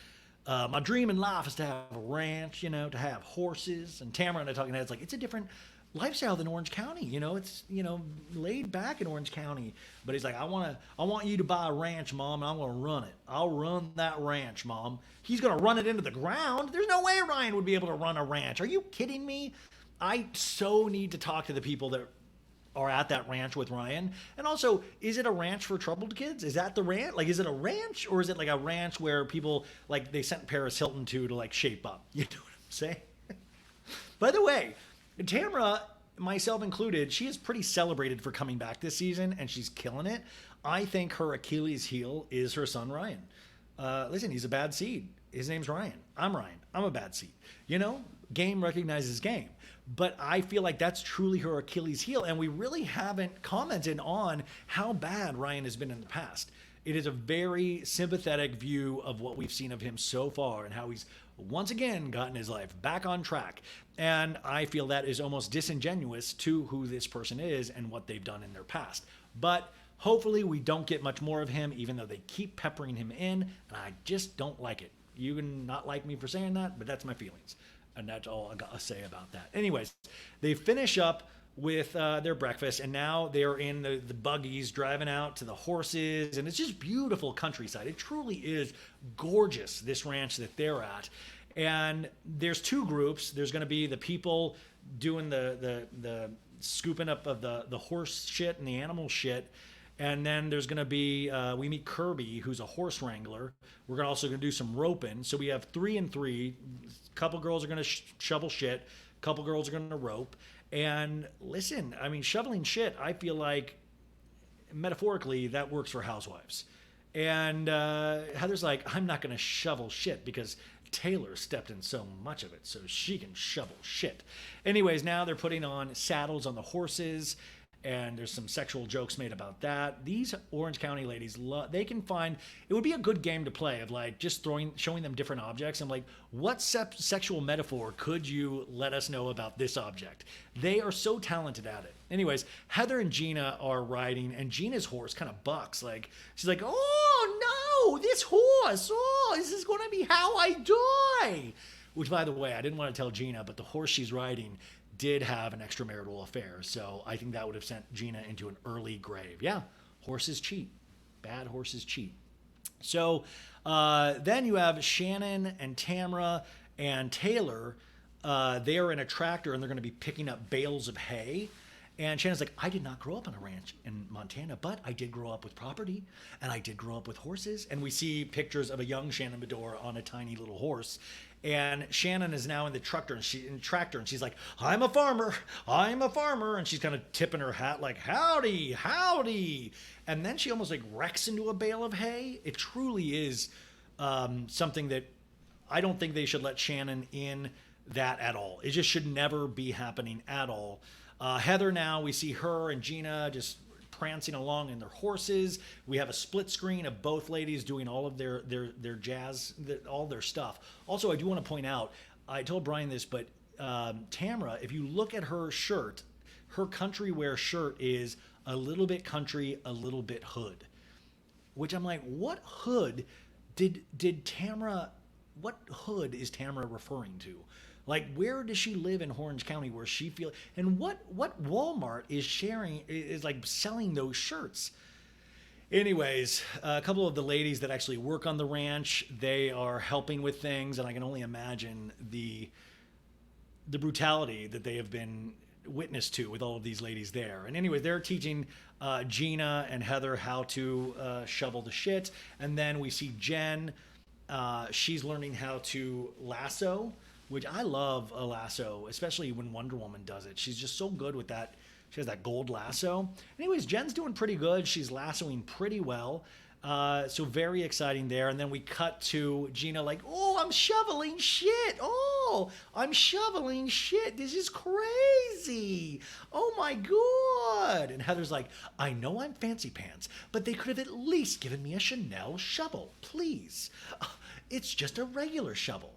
My dream in life is to have a ranch, to have horses. And Tamara and I talking heads like, it's a different lifestyle than Orange County. It's, laid back in Orange County. But he's like, I want you to buy a ranch, Mom, and I'm going to run it. I'll run that ranch, Mom. He's going to run it into the ground. There's no way Ryan would be able to run a ranch. Are you kidding me? I so need to talk to the people that are at that ranch with Ryan. And also, is it a ranch for troubled kids? Is that the ranch? Like, is it a ranch, or is it like a ranch where people, like, they sent Paris Hilton to like shape up? You know what I'm saying? By the way, Tamara, myself included, she is pretty celebrated for coming back this season, and she's killing it. I think her Achilles heel is her son, Ryan. Listen, he's a bad seed. His name's Ryan. I'm Ryan. I'm a bad seed. Game recognizes game. But I feel like that's truly her Achilles heel, and we really haven't commented on how bad Ryan has been in the past. It is a very sympathetic view of what we've seen of him so far and how he's once again gotten his life back on track. And I feel that is almost disingenuous to who this person is and what they've done in their past. But Hopefully, we don't get much more of him, even though they keep peppering him in, and I just don't like it. You can not like me for saying that, but that's my feelings. And that's all I got to say about that. Anyways, they finish up with their breakfast, and now they're in the buggies driving out to the horses, and it's just beautiful countryside. It truly is gorgeous, this ranch that they're at. And there's two groups. There's going to be the people doing the scooping up of the horse shit and the animal shit. And then there's going to be, we meet Kirby, who's a horse wrangler. We're also going to do some roping. So we have 3 and 3. A couple girls are going to shovel shit. A couple girls are going to rope. And listen, I mean, shoveling shit, I feel like, metaphorically, that works for Housewives. And Heather's like, I'm not going to shovel shit because Taylor stepped in so much of it, so she can shovel shit. Anyways, now they're putting on saddles on the horses, and there's some sexual jokes made about that. These Orange County ladies, they can find, it would be a good game to play of like just showing them different objects. I'm like, what sexual metaphor could you let us know about this object? They are so talented at it. Anyways, Heather and Gina are riding, and Gina's horse kind of bucks. Like, she's like, oh no, this horse, this is going to be how I die. Which, by the way, I didn't want to tell Gina, but the horse she's riding did have an extramarital affair. So I think that would have sent Gina into an early grave. Yeah, horses cheat. Bad horses cheat. So then you have Shannon and Tamra and Taylor. They are in a tractor, and they're going to be picking up bales of hay. And Shannon's like, I did not grow up on a ranch in Montana, but I did grow up with property, and I did grow up with horses. And we see pictures of a young Shannon Bedore on a tiny little horse. And Shannon is now in the tractor, and she's like, I'm a farmer. And she's kind of tipping her hat like, howdy, howdy. And then she almost like wrecks into a bale of hay. It truly is something that I don't think they should let Shannon in that at all. It just should never be happening at all. Heather now, we see her and Gina just prancing along in their horses. We have a split screen of both ladies doing all of their jazz, all their stuff. Also, I do want to point out, I told Brian this, but Tamra, if you look at her shirt, her country wear shirt is a little bit country, a little bit hood. Which I'm like, what hood did Tamra, what hood is Tamra referring to? Like, where does she live in Orange County where she feels, and what Walmart is like selling those shirts? Anyways, a couple of the ladies that actually work on the ranch, they are helping with things, and I can only imagine the brutality that they have been witness to with all of these ladies there. And anyways, they're teaching Gina and Heather how to shovel the shit. And then we see Jen, she's learning how to lasso, which I love a lasso, especially when Wonder Woman does it. She's just so good with that. She has that gold lasso. Anyways, Jen's doing pretty good. She's lassoing pretty well. So very exciting there. And then we cut to Gina like, oh, I'm shoveling shit. Oh, I'm shoveling shit. This is crazy. Oh my God. And Heather's like, I know I'm fancy pants, but they could have at least given me a Chanel shovel, please. It's just a regular shovel.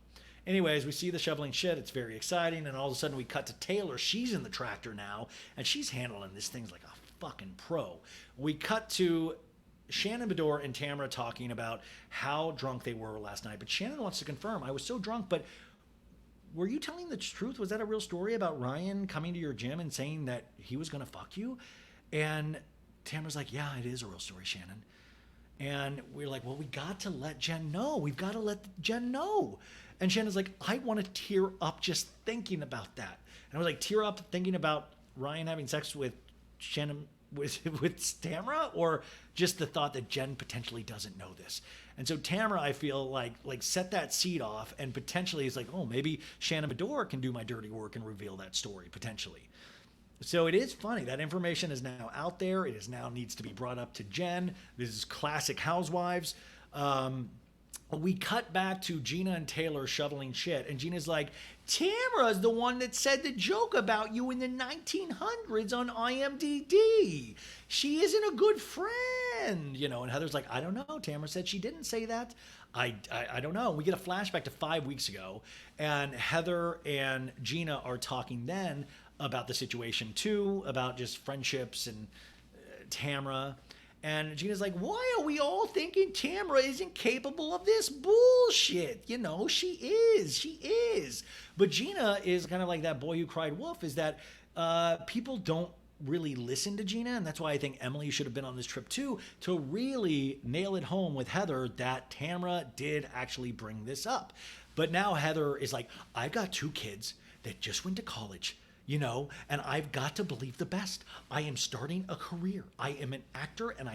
Anyways, we see the shoveling shit. It's very exciting. And all of a sudden we cut to Taylor. She's in the tractor now, and she's handling this thing like a fucking pro. We cut to Shannon Bedore and Tamra talking about how drunk they were last night. But Shannon wants to confirm, I was so drunk, but were you telling the truth? Was that a real story about Ryan coming to your gym and saying that he was going to fuck you? And Tamra's like, yeah, it is a real story, Shannon. And we're like, well, we got to let Jen know. We've got to let Jen know. And Shannon's like, I want to tear up just thinking about that. And I was like, tear up thinking about Ryan having sex with Shannon, with Tamra, or just the thought that Jen potentially doesn't know this. And so Tamra, I feel like set that seed off, and potentially is like, oh, maybe Shannon Bedore can do my dirty work and reveal that story potentially. So it is funny. That information is now out there. It is now needs to be brought up to Jen. This is classic Housewives. We cut back to Gina and Taylor shoveling shit, and Gina's like, Tamra's the one that said the joke about you in the 1900s on IMDb. She isn't a good friend, you know. And Heather's like, I don't know. Tamra said she didn't say that. I don't know. We get a flashback to 5 weeks ago, and Heather and Gina are talking then about the situation too, about just friendships and Tamra. And Gina's like, why are we all thinking Tamra isn't capable of this bullshit? She is. She is. But Gina is kind of like that boy who cried wolf, is that people don't really listen to Gina. And that's why I think Emily should have been on this trip too, to really nail it home with Heather that Tamra did actually bring this up. But now Heather is like, I've got 2 kids that just went to college, and I've got to believe the best. I am starting a career. I am an actor, and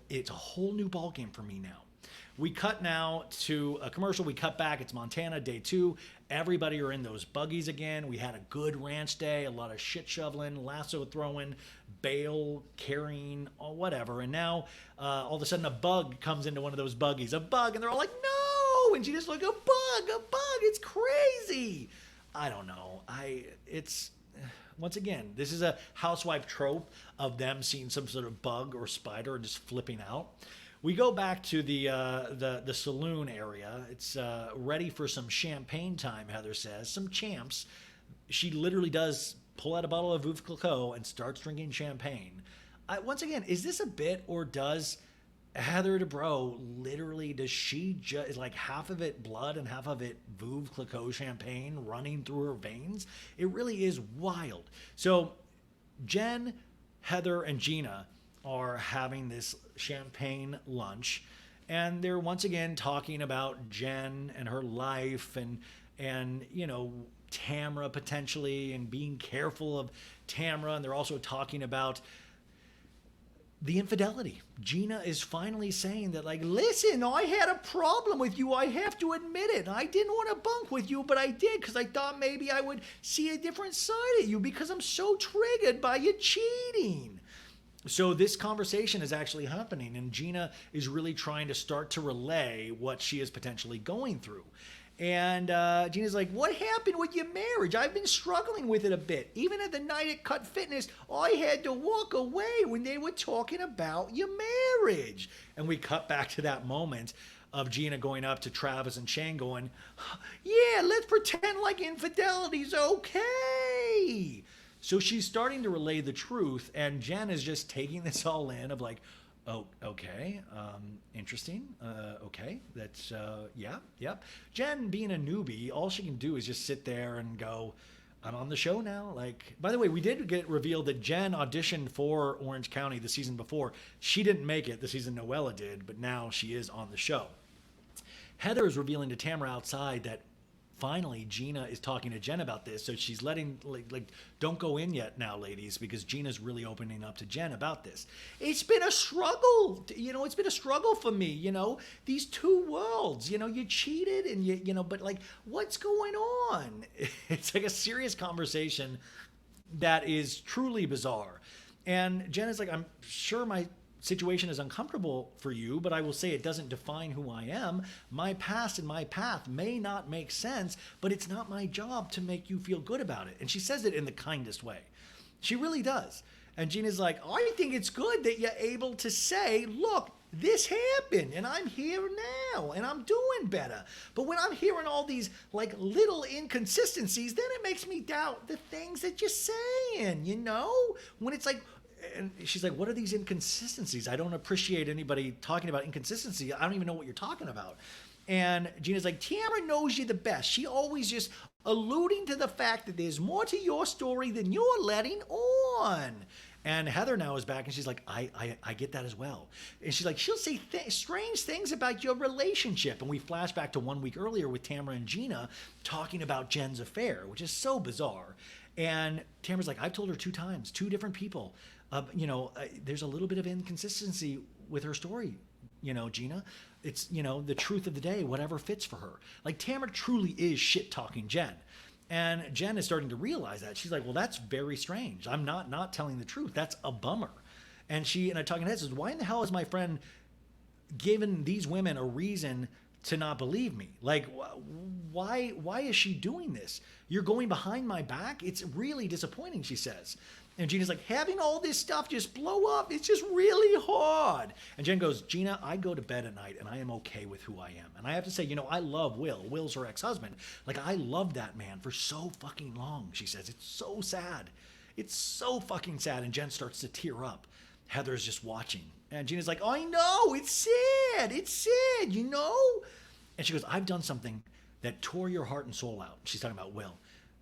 it's a whole new ballgame for me now. We cut now to a commercial. We cut back. It's Montana, day 2. Everybody are in those buggies again. We had a good ranch day, a lot of shit shoveling, lasso throwing, bale carrying, or whatever. And now all of a sudden a bug comes into one of those buggies. A bug, and they're all like, no! And she just like, a bug, it's crazy. I don't know. It's once again, this is a housewife trope of them seeing some sort of bug or spider and just flipping out. We go back to the saloon area. It's ready for some champagne time, Heather says. Some champs. She literally does pull out a bottle of Veuve Clicquot and starts drinking champagne. Once again, is this a bit, or does Heather Dubrow literally, does she just, is like half of it blood and half of it Veuve Clicquot champagne running through her veins? It really is wild. So Jen, Heather, and Gina are having this champagne lunch, and they're once again talking about Jen and her life and Tamra potentially, and being careful of Tamra. And they're also talking about the infidelity. Gina is finally saying that, like, listen, I had a problem with you. I have to admit it. I didn't want to bunk with you, but I did because I thought maybe I would see a different side of you because I'm so triggered by you cheating. So this conversation is actually happening, and Gina is really trying to start to relay what she is potentially going through. And Gina's like, what happened with your marriage? I've been struggling with it a bit. Even at the night at Cut Fitness, I had to walk away when they were talking about your marriage. And we cut back to that moment of Gina going up to Travis and Shane going, yeah, let's pretend like infidelity's okay. So she's starting to relay the truth, and Jen is just taking this all in of like, oh, okay, interesting, okay, that's, yep. Jen, being a newbie, all she can do is just sit there and go, I'm on the show now. Like, by the way, we did get revealed that Jen auditioned for Orange County the season before. She didn't make it the season Noella did, but now she is on the show. Heather is revealing to Tamra outside that finally Gina is talking to Jen about this, so she's letting, like don't go in yet now, ladies, because Gina's really opening up to Jen about this. It's been a struggle, it's been a struggle for me, these 2 worlds, you cheated and but like, what's going on? It's like a serious conversation that is truly bizarre. And Jen is like, I'm sure my situation is uncomfortable for you, but I will say it doesn't define who I am. My past and my path may not make sense, but it's not my job to make you feel good about it. And she says it in the kindest way. She really does. And Gina's like, I think it's good that you're able to say, look, this happened and I'm here now and I'm doing better. But when I'm hearing all these like little inconsistencies, then it makes me doubt the things that you're saying, when it's like, and she's like, what are these inconsistencies? I don't appreciate anybody talking about inconsistency. I don't even know what you're talking about. And Gina's like, Tamra knows you the best. She always just alluding to the fact that there's more to your story than you're letting on. And Heather now is back, and she's like, I get that as well. And she's like, she'll say strange things about your relationship. And we flash back to 1 week earlier with Tamra and Gina talking about Jen's affair, which is so bizarre. And Tamra's like, I've told her 2 times, 2 different people. There's a little bit of inconsistency with her story, Gina. It's, the truth of the day, whatever fits for her. Like, Tamra truly is shit-talking Jen. And Jen is starting to realize that. She's like, well, that's very strange. I'm not telling the truth. That's a bummer. And she, in a talking head, says, why in the hell is my friend giving these women a reason to not believe me? Like, why is she doing this? You're going behind my back? It's really disappointing, she says. And Gina's like, having all this stuff just blow up, it's just really hard. And Jen goes, Gina, I go to bed at night and I am okay with who I am. And I have to say, I love Will. Will's her ex-husband. Like, I loved that man for so fucking long, she says. It's so sad. It's so fucking sad. And Jen starts to tear up. Heather's just watching. And Gina's like, oh, I know, it's sad. It's sad, you know? And she goes, I've done something that tore your heart and soul out. She's talking about Will.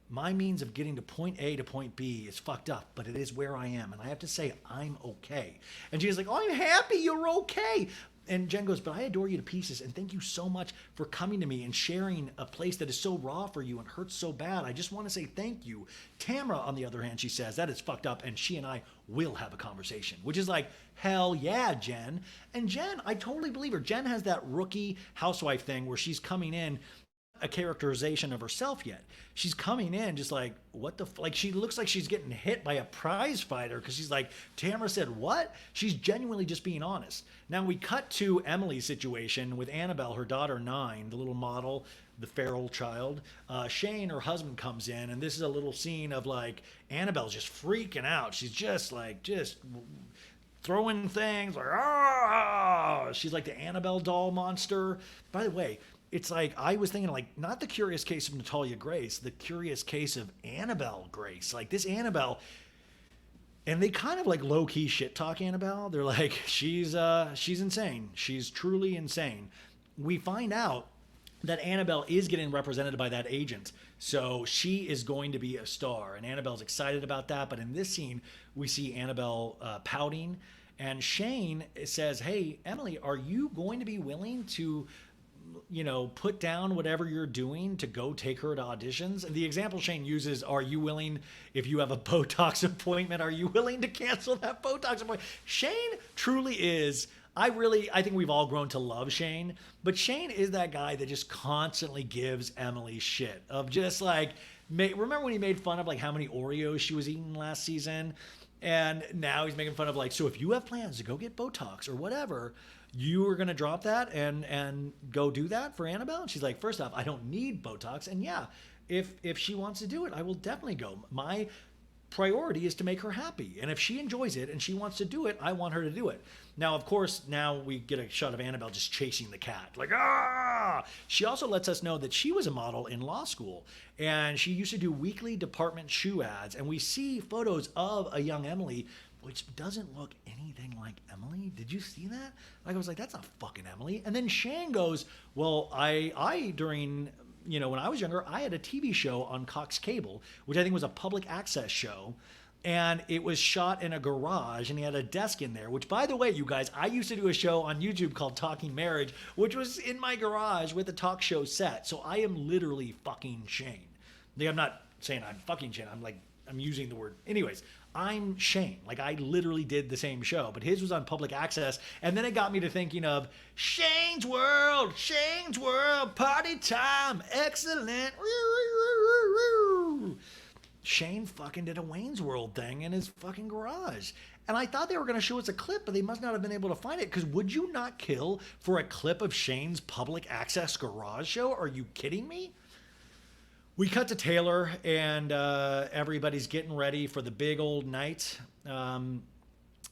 My means of getting to point A to point B is fucked up, but it is where I am. And I have to say, I'm okay. And Gina's like, oh, I'm happy you're okay. And Jen goes, but I adore you to pieces, and thank you so much for coming to me and sharing a place that is so raw for you and hurts so bad. I just want to say thank you. Tamara, on the other hand, she says, that is fucked up, and she and I will have a conversation, which is like, hell yeah, Jen. And Jen, I totally believe her. Jen has that rookie housewife thing where she's coming in a characterization of herself yet. She's coming in just like, what the like she looks like she's getting hit by a prize fighter because she's like, Tamara said what? She's genuinely just being honest. Now we cut to Emily's situation with Annabelle, her daughter 9, the little model, the feral child. Shane, her husband, comes in, and this is a little scene of like Annabelle's just freaking out. She's just throwing things like, ah, she's like the Annabelle doll monster. By the way, it's like I was thinking, like, not the Curious Case of Natalia Grace, the Curious Case of Annabelle Grace. Like this Annabelle, and they kind of like low key shit talk Annabelle. They're like, she's insane. She's truly insane. We find out that Annabelle is getting represented by that agent, so she is going to be a star, and Annabelle's excited about that. But in this scene, we see Annabelle pouting, and Shane says, "Hey, Emily, are you going to be willing to?" Put down whatever you're doing to go take her to auditions. And the example Shane uses, are you willing, if you have a Botox appointment, are you willing to cancel that Botox appointment? Shane truly is, I think we've all grown to love Shane, but Shane is that guy that just constantly gives Emily shit of just like, remember when he made fun of like how many Oreos she was eating last season? And now he's making fun of like, so if you have plans to go get Botox or whatever, you are going to drop that and go do that for Annabelle? And she's like, first off, I don't need Botox. And yeah, if she wants to do it, I will definitely go. My priority is to make her happy. And if she enjoys it and she wants to do it, I want her to do it. Now, of course, now we get a shot of Annabelle just chasing the cat. Like, ah! She also lets us know that she was a model in law school. And she used to do weekly department shoe ads. And we see photos of a young Emily, which doesn't look anything like Emily. Did you see that? Like, I was like, that's not fucking Emily. And then Shane goes, well, I during, when I was younger, I had a TV show on Cox Cable, which I think was a public access show. And it was shot in a garage, and he had a desk in there, which, by the way, you guys, I used to do a show on YouTube called Talking Marriage, which was in my garage with a talk show set. So I am literally fucking Shane. Like, I'm not saying I'm fucking Shane. I'm using the word. Anyways, I'm Shane. Like, I literally did the same show, but his was on public access. And then it got me to thinking of Shane's World, party time, excellent. Shane fucking did a Wayne's World thing in his fucking garage. And I thought they were going to show us a clip, but they must not have been able to find it. Because would you not kill for a clip of Shane's public access garage show? Are you kidding me? We cut to Taylor, and everybody's getting ready for the big old night.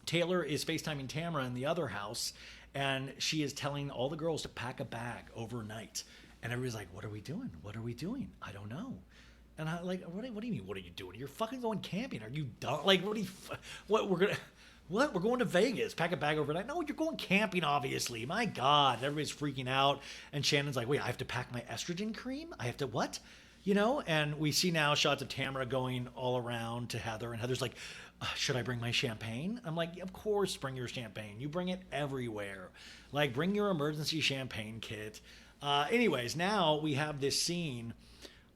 Taylor is FaceTiming Tamara in the other house, and she is telling all the girls to pack a bag overnight. And everybody's like, what are we doing? What are we doing? I don't know. And I'm like, what do you mean, what are you doing? You're fucking going camping. Are you dumb? Like, we're going to Vegas. Pack a bag overnight. No, you're going camping, obviously. My God. Everybody's freaking out. And Shannon's like, wait, I have to pack my estrogen cream? I have to what? And we see now shots of Tamara going all around to Heather. And Heather's like, should I bring my champagne? I'm like, of course, bring your champagne. You bring it everywhere. Like, bring your emergency champagne kit. Anyways, now we have this scene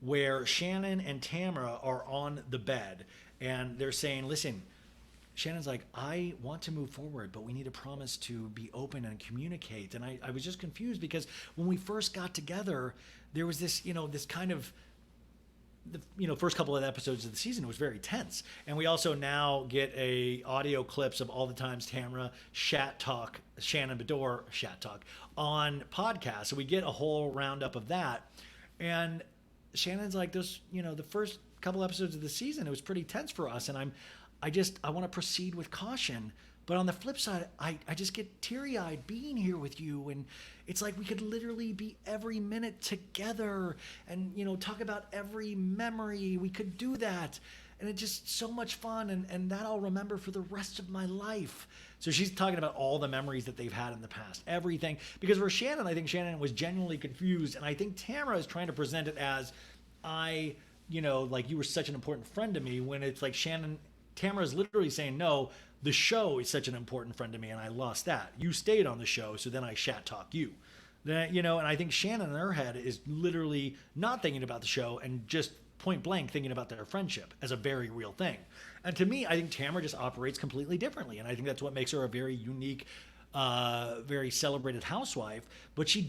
where Shannon and Tamara are on the bed, and they're saying, listen, Shannon's like, I want to move forward, but we need to promise to be open and communicate. And I was just confused because when we first got together, there was this, this kind of, first couple of episodes of the season was very tense. And we also now get audio clips of all the times Tamara Shannon Bedore shat talk on podcasts. So we get a whole roundup of that. And Shannon's like, the first couple episodes of the season, it was pretty tense for us. And I want to proceed with caution, But on the flip side, I just get teary-eyed being here with you, and it's like we could literally be every minute together and, talk about every memory. We could do that. And it's just so much fun, and that I'll remember for the rest of my life. So she's talking about all the memories that they've had in the past, everything. Because for Shannon, I think Shannon was genuinely confused, and I think Tamara is trying to present it as, like you were such an important friend to me, when it's like Tamara is literally saying, no, the show is such an important friend to me, and I lost that. You stayed on the show, so then I shat talk you. Then, and I think Shannon in her head is literally not thinking about the show and just point blank thinking about their friendship as a very real thing. And to me, I think Tamara just operates completely differently. And I think that's what makes her a very unique, very celebrated housewife. But she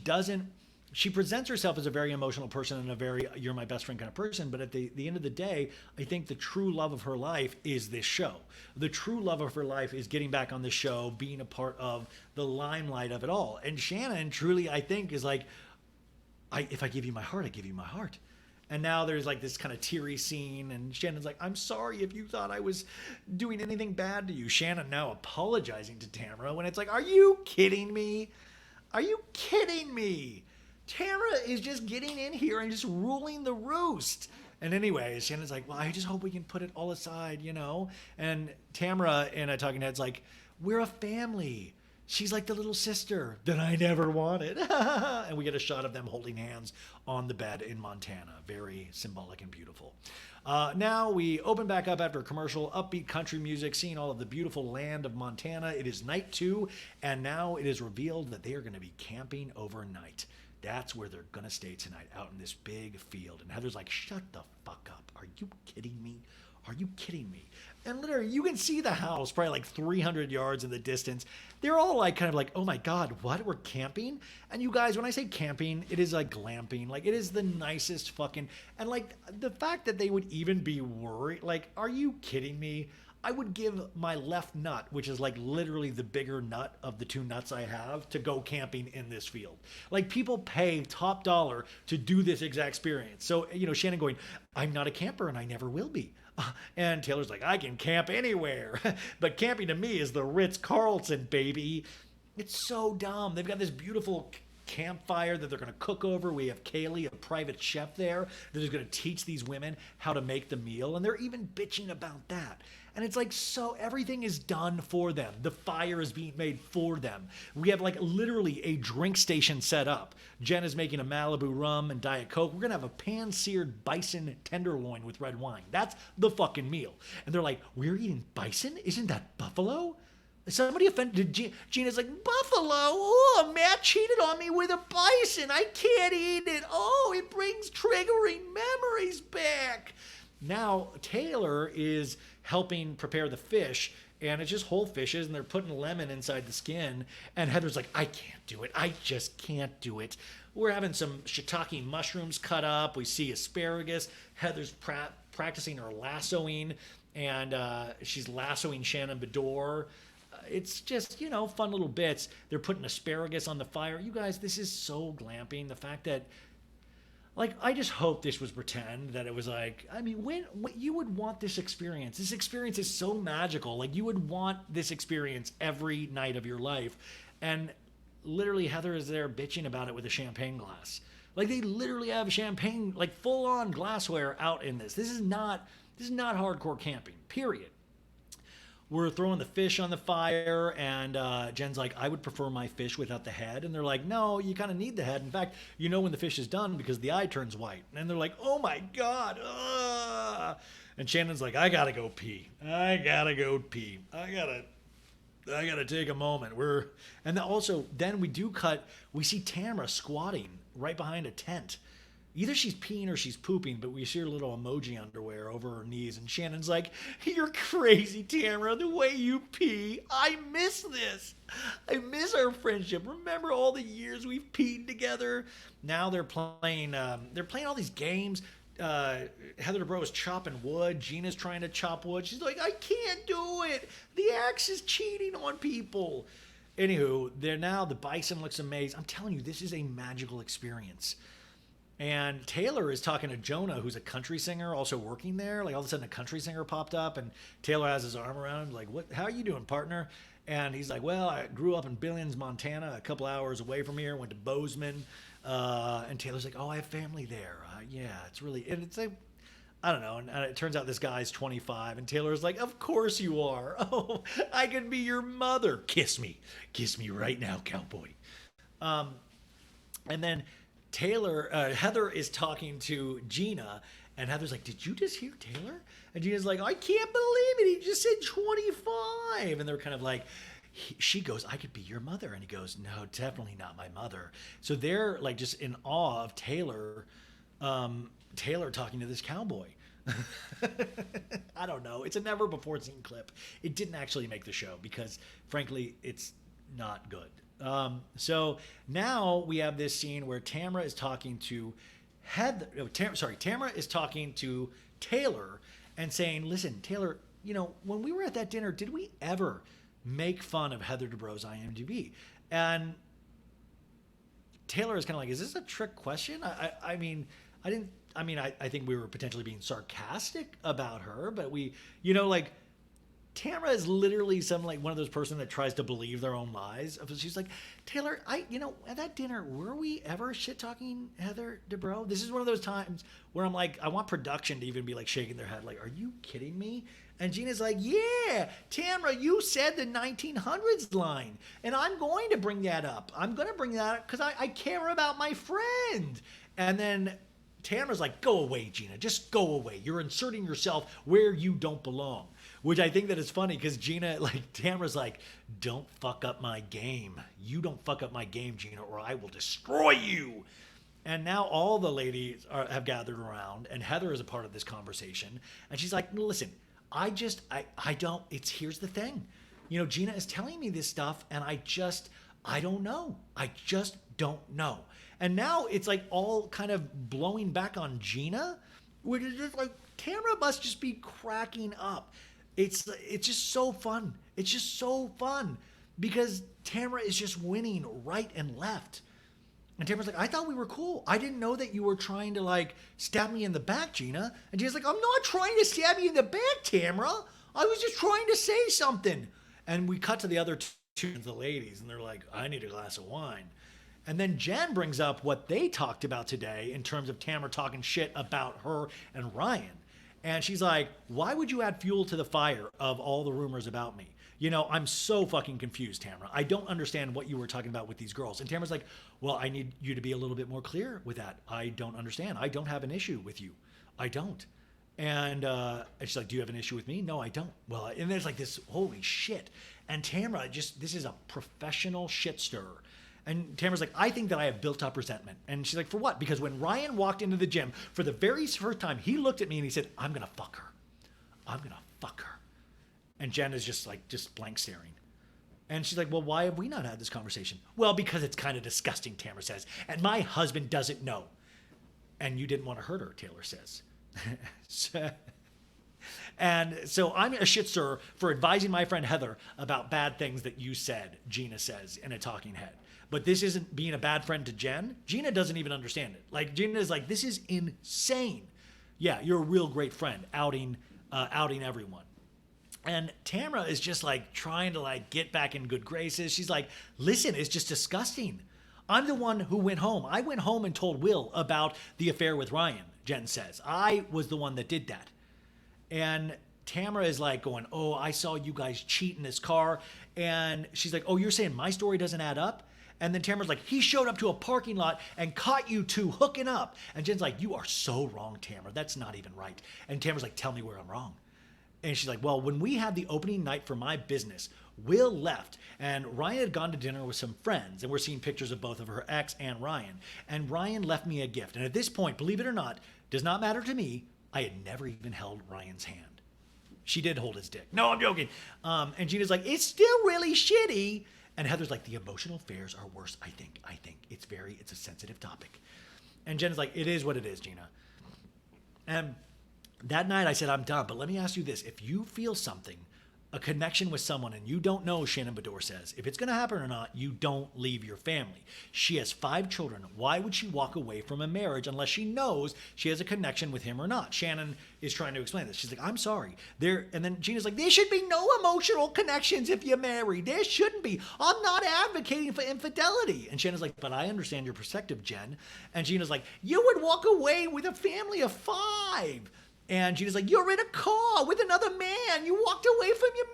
presents herself as a very emotional person and a very, you're my best friend kind of person. But at the end of the day, I think the true love of her life is this show. The true love of her life is getting back on the show, being a part of the limelight of it all. And Shannon truly, I think, is like, if I give you my heart, I give you my heart. And now there's like this kind of teary scene, and Shannon's like, I'm sorry if you thought I was doing anything bad to you. Shannon now apologizing to Tamara when it's like, are you kidding me? Are you kidding me? Tamara is just getting in here and just ruling the roost. And anyways, Shannon's like, well, I just hope we can put it all aside, And Tamara in a talking head's like, we're a family. She's like the little sister that I never wanted. And we get a shot of them holding hands on the bed in Montana. Very symbolic and beautiful. Now we open back up after a commercial, upbeat country music, seeing all of the beautiful land of Montana. It is night 2, and now it is revealed that they are going to be camping overnight. That's where they're going to stay tonight, out in this big field. And Heather's like, shut the fuck up. Are you kidding me? Are you kidding me? And literally, you can see the house probably like 300 yards in the distance. They're all like kind of like, oh my God, what? We're camping? And you guys, when I say camping, it is like glamping. Like, it is the nicest fucking... And like, the fact that they would even be worried, like, are you kidding me? I would give my left nut, which is like literally the bigger nut of the 2 nuts I have, to go camping in this field. Like, people pay top dollar to do this exact experience. So, Shannon going, I'm not a camper and I never will be. And Taylor's like, I can camp anywhere. But camping to me is the Ritz-Carlton, baby. It's so dumb. They've got this beautiful campfire that they're going to cook over. We have Kaylee, a private chef there, that is going to teach these women how to make the meal. And they're even bitching about that. And it's like, so everything is done for them. The fire is being made for them. We have like literally a drink station set up. Jen is making a Malibu rum and Diet Coke. We're going to have a pan-seared bison tenderloin with red wine. That's the fucking meal. And they're like, we're eating bison? Isn't that buffalo? Somebody offended. Gina's like, buffalo? Oh, Matt cheated on me with a bison. I can't eat it. Oh, it brings triggering memories back. Now, Taylor is helping prepare the fish, and it's just whole fishes, and they're putting lemon inside the skin. And Heather's like, I can't do it. I just can't do it. We're having some shiitake mushrooms cut up. We see asparagus. Heather's practicing her lassoing, and she's lassoing Shannon Bedore. It's just, fun little bits. They're putting asparagus on the fire. You guys, this is so glamping. The fact that, like, I just hope this was pretend, that it was like, I mean, when you would want this experience. This experience is so magical. Like, you would want this experience every night of your life. And literally, Heather is there bitching about it with a champagne glass. Like, they literally have champagne, like, full-on glassware out in this. This is not hardcore camping, period. We're throwing the fish on the fire, and Jen's like, I would prefer my fish without the head. And they're like, no, you kind of need the head. In fact, when the fish is done because the eye turns white. And they're like, oh my God. And Shannon's like, I gotta go pee. I gotta take a moment. Then we see Tamara squatting right behind a tent. Either she's peeing or she's pooping, but we see her little emoji underwear over her knees, and Shannon's like, you're crazy, Tamara, the way you pee. I miss this. I miss our friendship. Remember all the years we've peed together? Now they're playing all these games. Heather Dubrow is chopping wood. Gina's trying to chop wood. She's like, I can't do it. The axe is cheating on people. Anywho, the bison looks amazing. I'm telling you, this is a magical experience. And Taylor is talking to Jonah, who's a country singer, also working there. Like, all of a sudden, a country singer popped up, and Taylor has his arm around him, like, "What? How are you doing, partner?" And he's like, well, I grew up in Billings, Montana, a couple hours away from here. Went to Bozeman. And Taylor's like, oh, I have family there. Yeah, it's really, and it's like, I don't know. And it turns out this guy's 25, and Taylor's like, of course you are. Oh, I can be your mother. Kiss me right now, cowboy. Um, and then Heather is talking to Gina, and Heather's like, did you just hear Taylor? And Gina's like, I can't believe it. He just said 25. And they're kind of like, she goes, I could be your mother. And he goes, no, definitely not my mother. So they're like just in awe of Taylor talking to this cowboy. I don't know. It's a never before seen clip. It didn't actually make the show because, frankly, it's not good. So now we have this scene where Tamara is talking to Tamara is talking to Taylor and saying, listen, Taylor, when we were at that dinner, did we ever make fun of Heather Dubrow's IMDb? And Taylor is kind of like, is this a trick question? I mean, I think we were potentially being sarcastic about her, but Tamara is literally one of those person that tries to believe their own lies. She's like, Taylor, at that dinner, were we ever shit talking Heather Dubrow? This is one of those times where I'm like, I want production to even be like shaking their head, like, are you kidding me? And Gina's like, yeah, Tamara, you said the 1900s line, and I'm going to bring that up. I'm going to bring that up because I care about my friend. And then Tamara's like, go away, Gina, just go away. You're inserting yourself where you don't belong. Which I think that is funny because Tamara's like, don't fuck up my game. You don't fuck up my game, Gina, or I will destroy you. And now all the ladies have gathered around, and Heather is a part of this conversation. And she's like, listen, I don't, here's the thing. Gina is telling me this stuff, and I don't know. I just don't know. And now it's like all kind of blowing back on Gina, which is just like, Tamara must just be cracking up. It's just so fun. It's just so fun because Tamara is just winning right and left. And Tamara's like, I thought we were cool. I didn't know that you were trying to stab me in the back, Gina. And Gina's like, I'm not trying to stab you in the back, Tamara. I was just trying to say something. And we cut to the other two of the ladies, and they're like, I need a glass of wine. And then Jen brings up what they talked about today in terms of Tamara talking shit about her and Ryan. And she's like, why would you add fuel to the fire of all the rumors about me? I'm so fucking confused, Tamara. I don't understand what you were talking about with these girls. And Tamara's like, well, I need you to be a little bit more clear with that. I don't understand. I don't have an issue with you. I don't. And she's like, do you have an issue with me? No, I don't. Well, and there's like this, holy shit. And Tamara this is a professional shit stirrer. And Tamara's like, I think that I have built up resentment. And she's like, for what? Because when Ryan walked into the gym for the very first time, he looked at me and he said, I'm going to fuck her. I'm going to fuck her. And Jen is just blank staring. And she's like, well, why have we not had this conversation? Well, because it's kind of disgusting, Tamara says. And my husband doesn't know. And you didn't want to hurt her, Taylor says. And so I'm a shit stirrer for advising my friend Heather about bad things that you said, Gina says in a talking head. But this isn't being a bad friend to Jen. Gina doesn't even understand it. Gina is like, this is insane. Yeah, you're a real great friend, outing everyone. And Tamara is just trying to get back in good graces. She's like, listen, it's just disgusting. I'm the one who went home. I went home and told Will about the affair with Ryan, Jen says. I was the one that did that. And Tamara is going, oh, I saw you guys cheat in this car. And she's like, oh, you're saying my story doesn't add up? And then Tamara's like, he showed up to a parking lot and caught you two hooking up. And Jen's like, you are so wrong, Tamara. That's not even right. And Tamara's like, tell me where I'm wrong. And she's like, well, when we had the opening night for my business, Will left and Ryan had gone to dinner with some friends. And we're seeing pictures of both of her ex and Ryan. And Ryan left me a gift. And at this point, believe it or not, does not matter to me, I had never even held Ryan's hand. She did hold his dick. No, I'm joking. And Gina's like, it's still really shitty. And Heather's like, the emotional affairs are worse, I think. It's a sensitive topic. And Jen's like, it is what it is, Gina. And that night I said, I'm done. But let me ask you this. If you feel something a connection with someone and you don't know, Shannon Bedore says, if it's going to happen or not, you don't leave your family. She has 5 children. Why would she walk away from a marriage unless she knows she has a connection with him or not? Shannon is trying to explain this. She's like, I'm sorry. And then Gina's like, there should be no emotional connections if you marry. There shouldn't be. I'm not advocating for infidelity. And Shannon's like, but I understand your perspective, Jen. And Gina's like, you would walk away with a family of 5. And Gina's like, you're in a car with another man. You walked away from your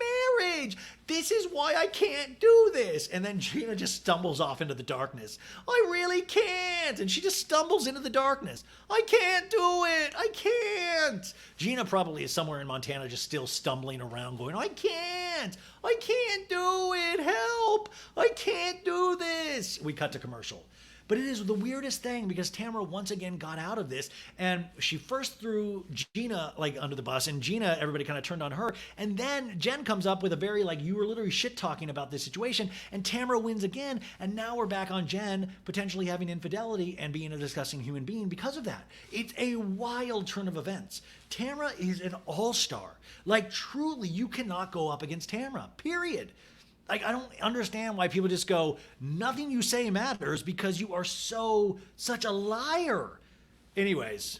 marriage. This is why I can't do this. And then Gina just stumbles off into the darkness. I really can't. And she just stumbles into the darkness. I can't do it. I can't. Gina probably is somewhere in Montana just still stumbling around going, I can't. I can't do it. Help. I can't do this. We cut to commercial. But it is the weirdest thing because Tamara once again got out of this, and she first threw Gina like under the bus, and Gina, everybody kind of turned on her, and then Jen comes up with a very like, you were literally shit talking about this situation, and Tamara wins again, and now we're back on Jen potentially having infidelity and being a disgusting human being because of that. It's a wild turn of events. Tamara is an all-star. Like truly, you cannot go up against Tamara, period. Like, I don't understand why people just go, nothing you say matters because you are such a liar. Anyways,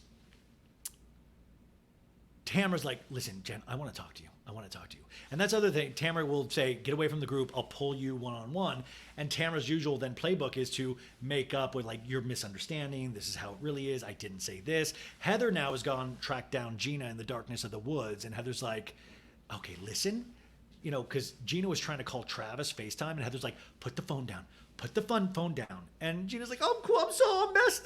Tamara's like, listen, Jen, I want to talk to you. I want to talk to you. And that's the other thing. Tamara will say, get away from the group. I'll pull you one-on-one. And Tamara's usual then playbook is to make up with like, you're misunderstanding. This is how it really is. I didn't say this. Heather now has tracked down Gina in the darkness of the woods. And Heather's like, okay, listen. You know, because Gina was trying to call Travis FaceTime, and Heather's like, put the phone down. Put the phone down. And Gina's like, I'm messed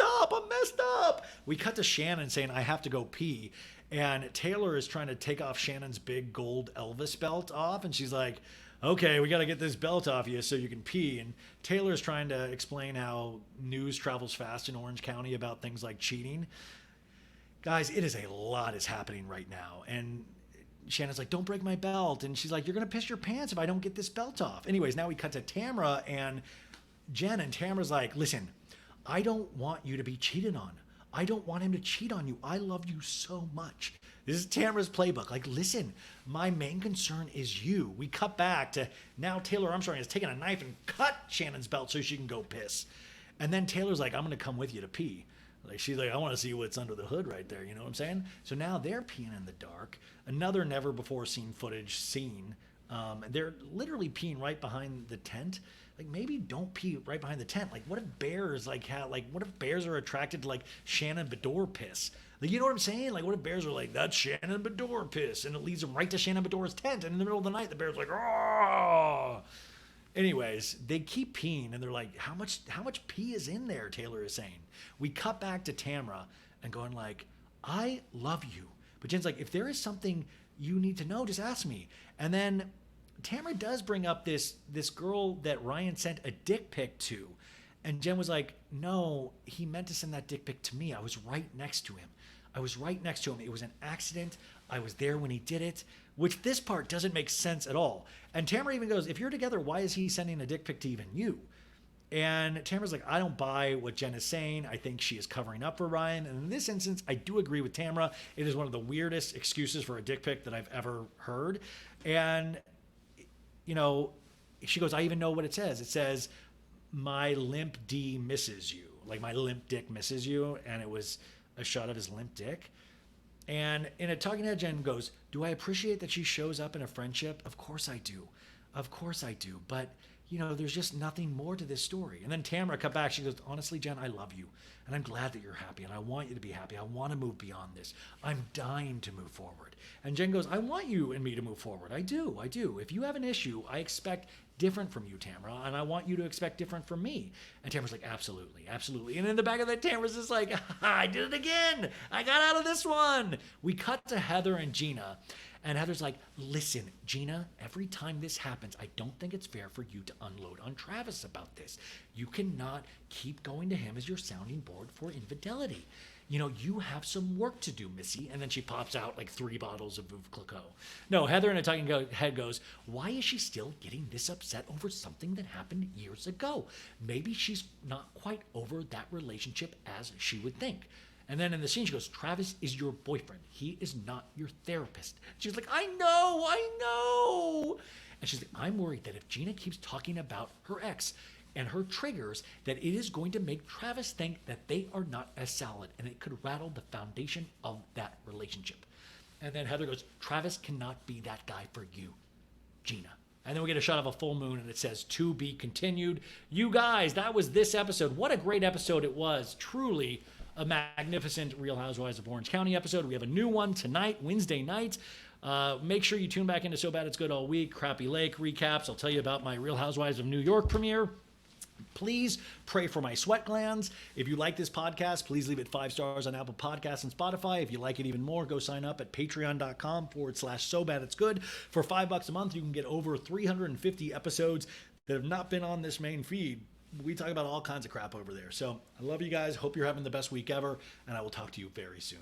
up. We cut to Shannon saying, I have to go pee. And Taylor is trying to take off Shannon's big gold Elvis belt off. And she's like, okay, we got to get this belt off you so you can pee. And Taylor's trying to explain how news travels fast in Orange County about things like cheating. Guys, it is a lot is happening right now. And Shannon's like, don't break my belt. And she's like, you're going to piss your pants if I don't get this belt off. Anyways, now we cut to Tamara and Jen. And Tamara's like, listen, I don't want you to be cheated on. I don't want him to cheat on you. I love you so much. This is Tamara's playbook. Like, listen, my main concern is you. We cut back to now Taylor Armstrong has taken a knife and cut Shannon's belt so she can go piss. And then Taylor's like, I'm going to come with you to pee. Like, she's like, I want to see what's under the hood right there. You know what I'm saying? So now they're peeing in the dark. Another never before seen footage scene. They're literally peeing right behind the tent. Like, maybe don't pee right behind the tent. Like, what if bears what if bears are attracted to like Shannon Bedore piss? Like, you know what I'm saying? Like, what if bears are like, that's Shannon Bedore piss, and it leads them right to Shannon Bedore's tent, and in the middle of the night the bear's like, oh. Anyways, they keep peeing, and they're like, how much pee is in there, Taylor is saying. We cut back to Tamara and going like, I love you. But Jen's like, if there is something you need to know, just ask me. And then Tamara does bring up this girl that Ryan sent a dick pic to. And Jen was like, no, he meant to send that dick pic to me. I was right next to him. It was an accident. I was there when he did it, which this part doesn't make sense at all. And Tamara even goes, if you're together, why is he sending a dick pic to even you? And Tamara's like, I don't buy what Jen is saying. I think she is covering up for Ryan. And in this instance, I do agree with Tamara. It is one of the weirdest excuses for a dick pic that I've ever heard. And, you know, she goes, I even know what it says. It says, my limp D misses you. Like, my limp dick misses you. And it was a shot of his limp dick. And in a talking head, Jen goes, do I appreciate that she shows up in a friendship? Of course I do. But, you know, there's just nothing more to this story. And then Tamara cut back. She goes, honestly, Jen, I love you. And I'm glad that you're happy. And I want you to be happy. I want to move beyond this. I'm dying to move forward. And Jen goes, I want you and me to move forward. I do. If you have an issue, I expect different from you, Tamara. And I want you to expect different from me. And Tamara's like, absolutely. And in the back of that, Tamara's just like, I did it again. I got out of this one. We cut to Heather and Gina. And Heather's like, listen, Gina, every time this happens, I don't think it's fair for you to unload on Travis about this. You cannot keep going to him as your sounding board for infidelity. You know, you have some work to do, Missy. And then she pops out like 3 bottles of Veuve Clicquot. No, Heather in a talking head goes, why is she still getting this upset over something that happened years ago? Maybe she's not quite over that relationship as she would think. And then in the scene, she goes, Travis is your boyfriend. He is not your therapist. She's like, I know. And she's like, I'm worried that if Gina keeps talking about her ex and her triggers, that it is going to make Travis think that they are not as solid, and it could rattle the foundation of that relationship. And then Heather goes, Travis cannot be that guy for you, Gina. And then we get a shot of a full moon, and it says, to be continued. You guys, that was this episode. What a great episode it was. Truly a magnificent Real Housewives of Orange County episode. We have a new one tonight, Wednesday night. Make sure you tune back into So Bad It's Good all week. Crappy Lake recaps. I'll tell you about my Real Housewives of New York premiere. Please pray for my sweat glands. If you like this podcast, please leave it 5 stars on Apple Podcasts and Spotify. If you like it even more, go sign up at patreon.com/So Bad It's Good. For $5 a month, you can get over 350 episodes that have not been on this main feed. We talk about all kinds of crap over there. So I love you guys. Hope you're having the best week ever, and I will talk to you very soon.